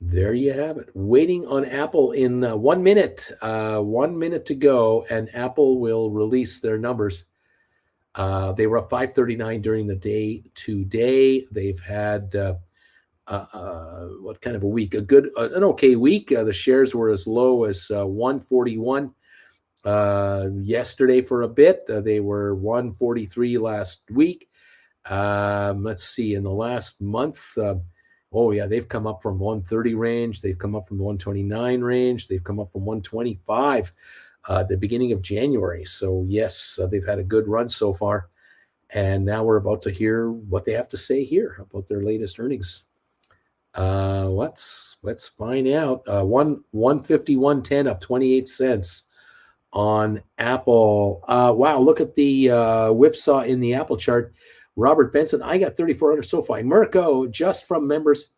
[SPEAKER 1] There you have it. Waiting on Apple in 1 minute. 1 minute to go, and Apple will release their numbers. They were up 539 during the day today. They've had what kind of a week? An okay week. The shares were as low as 141 yesterday for a bit. They were 143 last week. Let's see, in the last month, they've come up from 130 range. They've come up from the 129 range. They've come up from 125 the beginning of January. So yes, they've had a good run so far. And now we're about to hear what they have to say here about their latest earnings. Let's find out. 151.10 up 28 cents on Apple. Wow, look at the whipsaw in the Apple chart. Robert Benson, I got 3,400 SoFi. Mirko, just from members.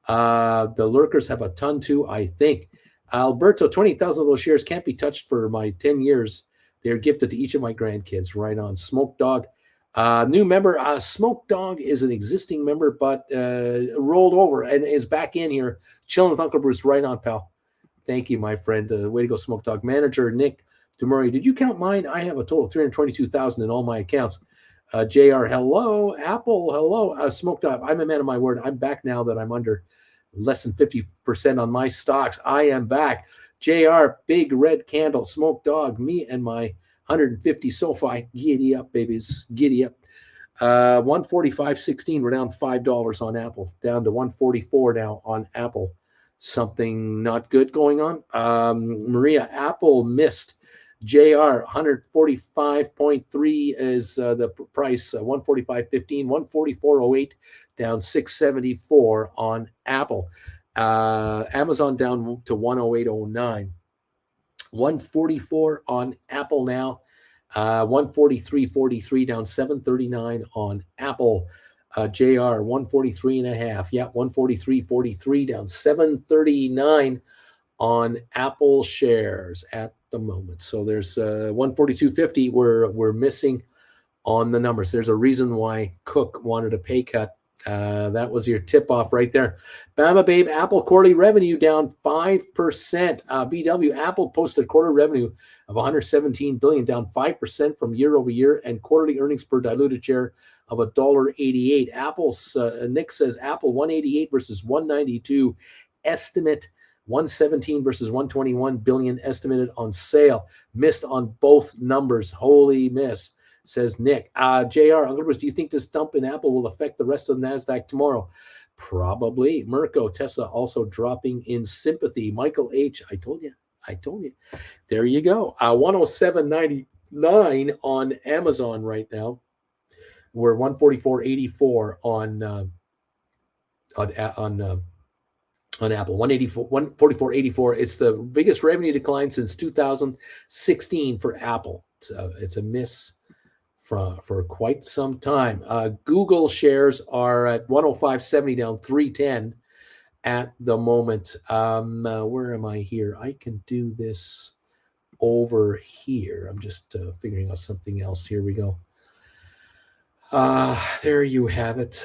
[SPEAKER 1] The lurkers have a ton too, I think. Alberto, 20,000 of those shares can't be touched for my 10 years. They're gifted to each of my grandkids. Right on. Smoke Dog. New member. Smoke Dog is an existing member, but rolled over and is back in here, chilling with Uncle Bruce. Right on, pal. Thank you, my friend. Way to go, Smoke Dog. Manager Nick Demurray, did you count mine? I have a total of 322,000 in all my accounts. JR, hello. Apple, hello. Smoke Dog, I'm a man of my word. I'm back now that I'm under less than 50% on my stocks. I am back. JR, big red candle. Smoke Dog, me and my 150 SoFi. Giddy up, babies. Giddy up. 145.16. We're down $5 on Apple. Down to 144 now on Apple. Something not good going on. Maria, Apple missed. JR 145.3 is the price. 145.15, 144.08, down 674 on Apple. Amazon down to 108.09. 144 on Apple now. 143.43, down 739 on Apple. JR 143.5. Yeah, 143.43, down 739 on Apple shares at the moment. So there's 142.50 we're missing on the numbers. There's a reason why Cook wanted a pay cut. That was your tip off right there. Bama Babe, Apple quarterly revenue down 5%. BW, Apple posted quarterly revenue of $117 billion, down 5% from year over year, and quarterly earnings per diluted share of $1.88. Apple's Nick says Apple 188 versus 192 estimate. 117 versus 121 billion estimated on sale. Missed on both numbers. Holy miss, says Nick. JR, Uncle Bruce, do you think this dump in Apple will affect the rest of the NASDAQ tomorrow? Probably. Mirko, Tesla also dropping in sympathy. Michael H, I told you. There you go. 107.99 on Amazon right now. We're 144.84 on Apple. 144.84. It's the biggest revenue decline since 2016 for Apple. It's a miss for quite some time. Google shares are at 105.70, down 310 at the moment. Where am I here? I can do this over here. I'm just figuring out something else. Here we go. There you have it.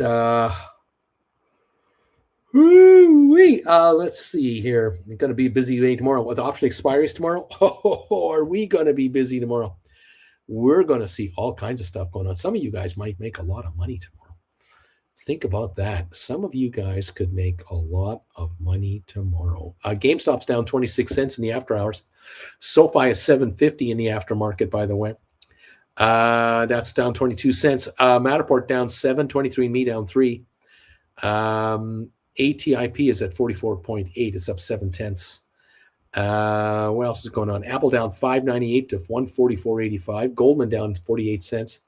[SPEAKER 1] Let's see here. It's going to be a busy day tomorrow with option expiries tomorrow. Are we going to be busy tomorrow? We're going to see all kinds of stuff going on. Some of you guys might make a lot of money tomorrow. Think about that. Some of you guys could make a lot of money tomorrow. GameStop's down 26 cents in the after hours. SoFi is $7.50 in the aftermarket, by the way. That's down 22 cents. Matterport down 7, 23andMe down 3. ATIP is at 44.8. It's up 7/10. What else is going on? Apple down 5.98 to 144.85. Goldman down 48 cents.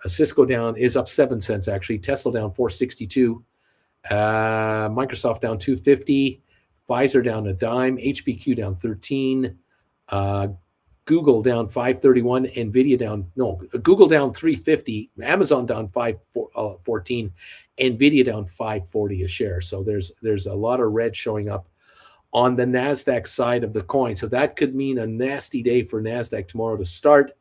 [SPEAKER 1] Cisco down is up 7 cents actually. Tesla down 4.62. Microsoft down 2.50. Pfizer down a dime. HPQ down 13. Google down 5.31. Google down 3.50. Amazon down 5.14. Nvidia down 5.40 a share. So there's a lot of red showing up on the NASDAQ side of the coin. So that could mean a nasty day for NASDAQ tomorrow to start.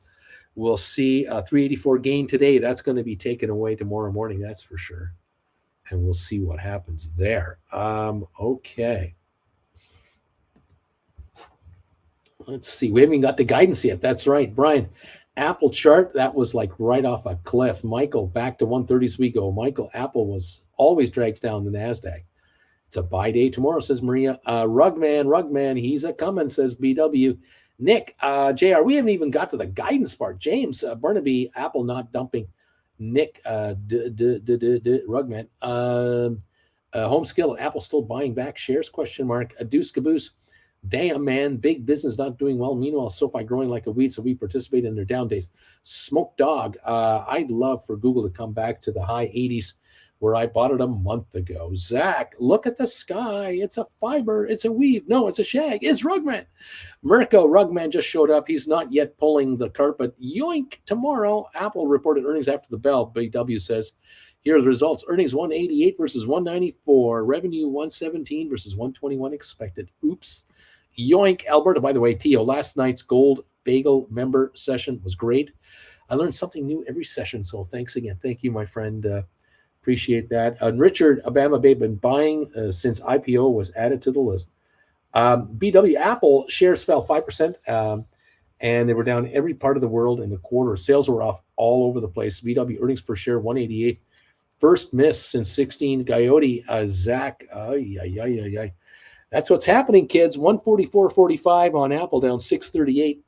[SPEAKER 1] We'll see a 384 gain today. That's going to be taken away tomorrow morning, that's for sure. And we'll see what happens there. Okay. Let's see. We haven't even got the guidance yet. That's right. Brian, Apple chart, that was like right off a cliff. Michael, back to 130s we go. Michael, Apple was always drags down the NASDAQ. It's a buy day tomorrow, says Maria. Rugman, he's a coming, says BW. Nick, JR, we haven't even got to the guidance part. James, Burnaby, Apple not dumping. Nick, Rugman. Home skill, Apple still buying back shares, question mark. Deuce Caboose, damn, man, big business not doing well. Meanwhile, SoFi growing like a weed, so we participate in their down days. Smoke Dog, I'd love for Google to come back to the high 80s where I bought it a month ago. Zach, look at the sky. It's a fiber. It's a weave. No, it's a shag. It's Rugman. Mirko, Rugman just showed up. He's not yet pulling the carpet. Yoink, tomorrow. Apple reported earnings after the bell. BW says, here are the results. Earnings 188 versus 194. Revenue 117 versus 121 expected. Oops. Yoink, Alberta. By the way, Tio, last night's Gold Bagel member session was great. I learned something new every session, so thanks again. Thank you, my friend. Appreciate that. Richard, Obama Babe, been buying since IPO was added to the list. BW, Apple shares fell 5%, and they were down every part of the world in the quarter. Sales were off all over the place. BW earnings per share 188. First miss since 16. Coyote, Zach, that's what's happening, kids. 144.45 on Apple, down 638.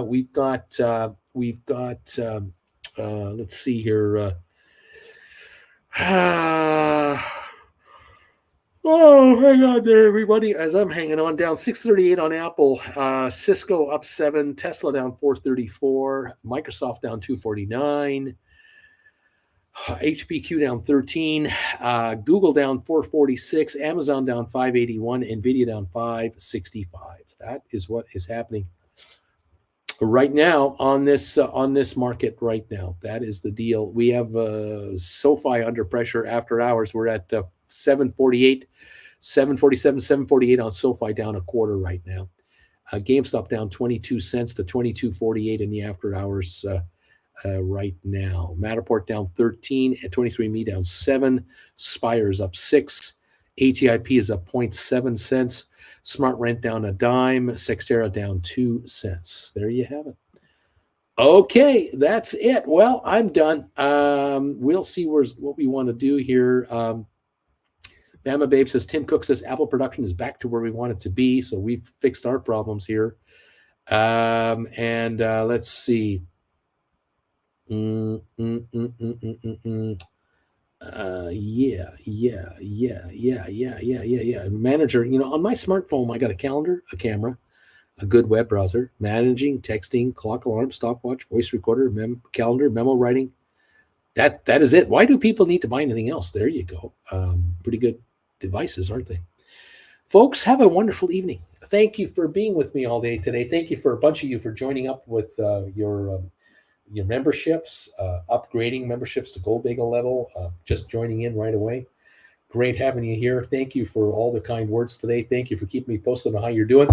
[SPEAKER 1] We've got let's see here. Oh, hang on there, everybody. As I'm hanging on, down 638 on Apple. Cisco up 7. Tesla down 434. Microsoft down 249. HPQ down 13. Google down 446. Amazon down 581. NVIDIA down 565. That is what is happening right now on this market right now. That is the deal. We have SoFi under pressure after hours. We're at 748, 747, 748 on SoFi, down a quarter right now. GameStop down 22 cents to 22.48 in the after hours right now. Matterport down 13, and 23andMe down 7. Spire's up 6. ATIP is up 0.7 cents. Smart Rent down a dime. Sextera down 2 cents. There you have it. Okay, that's it. Well, I'm done. We'll see what we want to do here. Bama Babe says, Tim Cook says Apple production is back to where we want it to be. So we've fixed our problems here. Let's see. Yeah. Manager, on my smartphone, I got a calendar, a camera, a good web browser, managing, texting, clock alarm, stopwatch, voice recorder, calendar, memo writing. That is it. Why do people need to buy anything else? There you go. Pretty good devices, aren't they? Folks, have a wonderful evening. Thank you for being with me all day today. Thank you for a bunch of you for joining up with your memberships, upgrading memberships to Gold Bagel level, just joining in right away. Great having you here. Thank you for all the kind words today. Thank you for keeping me posted on how you're doing.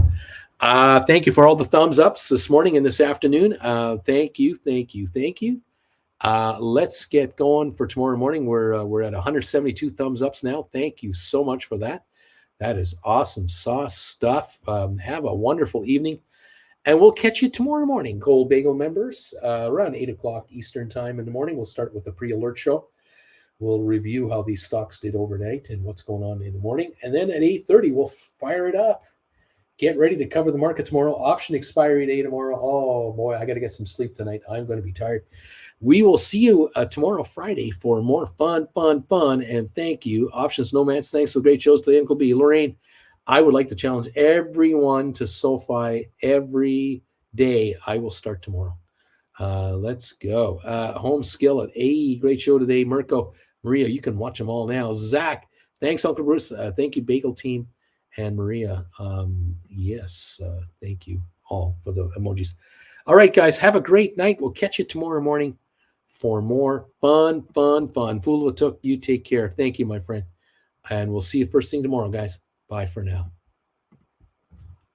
[SPEAKER 1] Thank you for all the thumbs ups this morning and this afternoon. Thank you. Let's get going for tomorrow morning. We're at 172 thumbs ups now. Thank you so much for that. That is awesome sauce stuff. Have a wonderful evening. And we'll catch you tomorrow morning, Gold Bagel members, around 8 o'clock Eastern time in the morning. We'll start with the pre-alert show. We'll review how these stocks did overnight and what's going on in the morning. And then at 8:30, we'll fire it up. Get ready to cover the market tomorrow. Option expiry day tomorrow. Oh, boy, I got to get some sleep tonight. I'm going to be tired. We will see you tomorrow, Friday, for more fun. And thank you. Options Nomads, thanks for the great shows today, Uncle B. Lorraine, I would like to challenge everyone to SoFi every day. I will start tomorrow. Let's go. Home Skillet. Hey, great show today. Mirko, Maria, you can watch them all now. Zach, thanks, Uncle Bruce. Thank you, Bagel Team. And Maria, yes, thank you all for the emojis. All right, guys, have a great night. We'll catch you tomorrow morning for more fun. Fool Took, you take care. Thank you, my friend. And we'll see you first thing tomorrow, guys. Bye for now.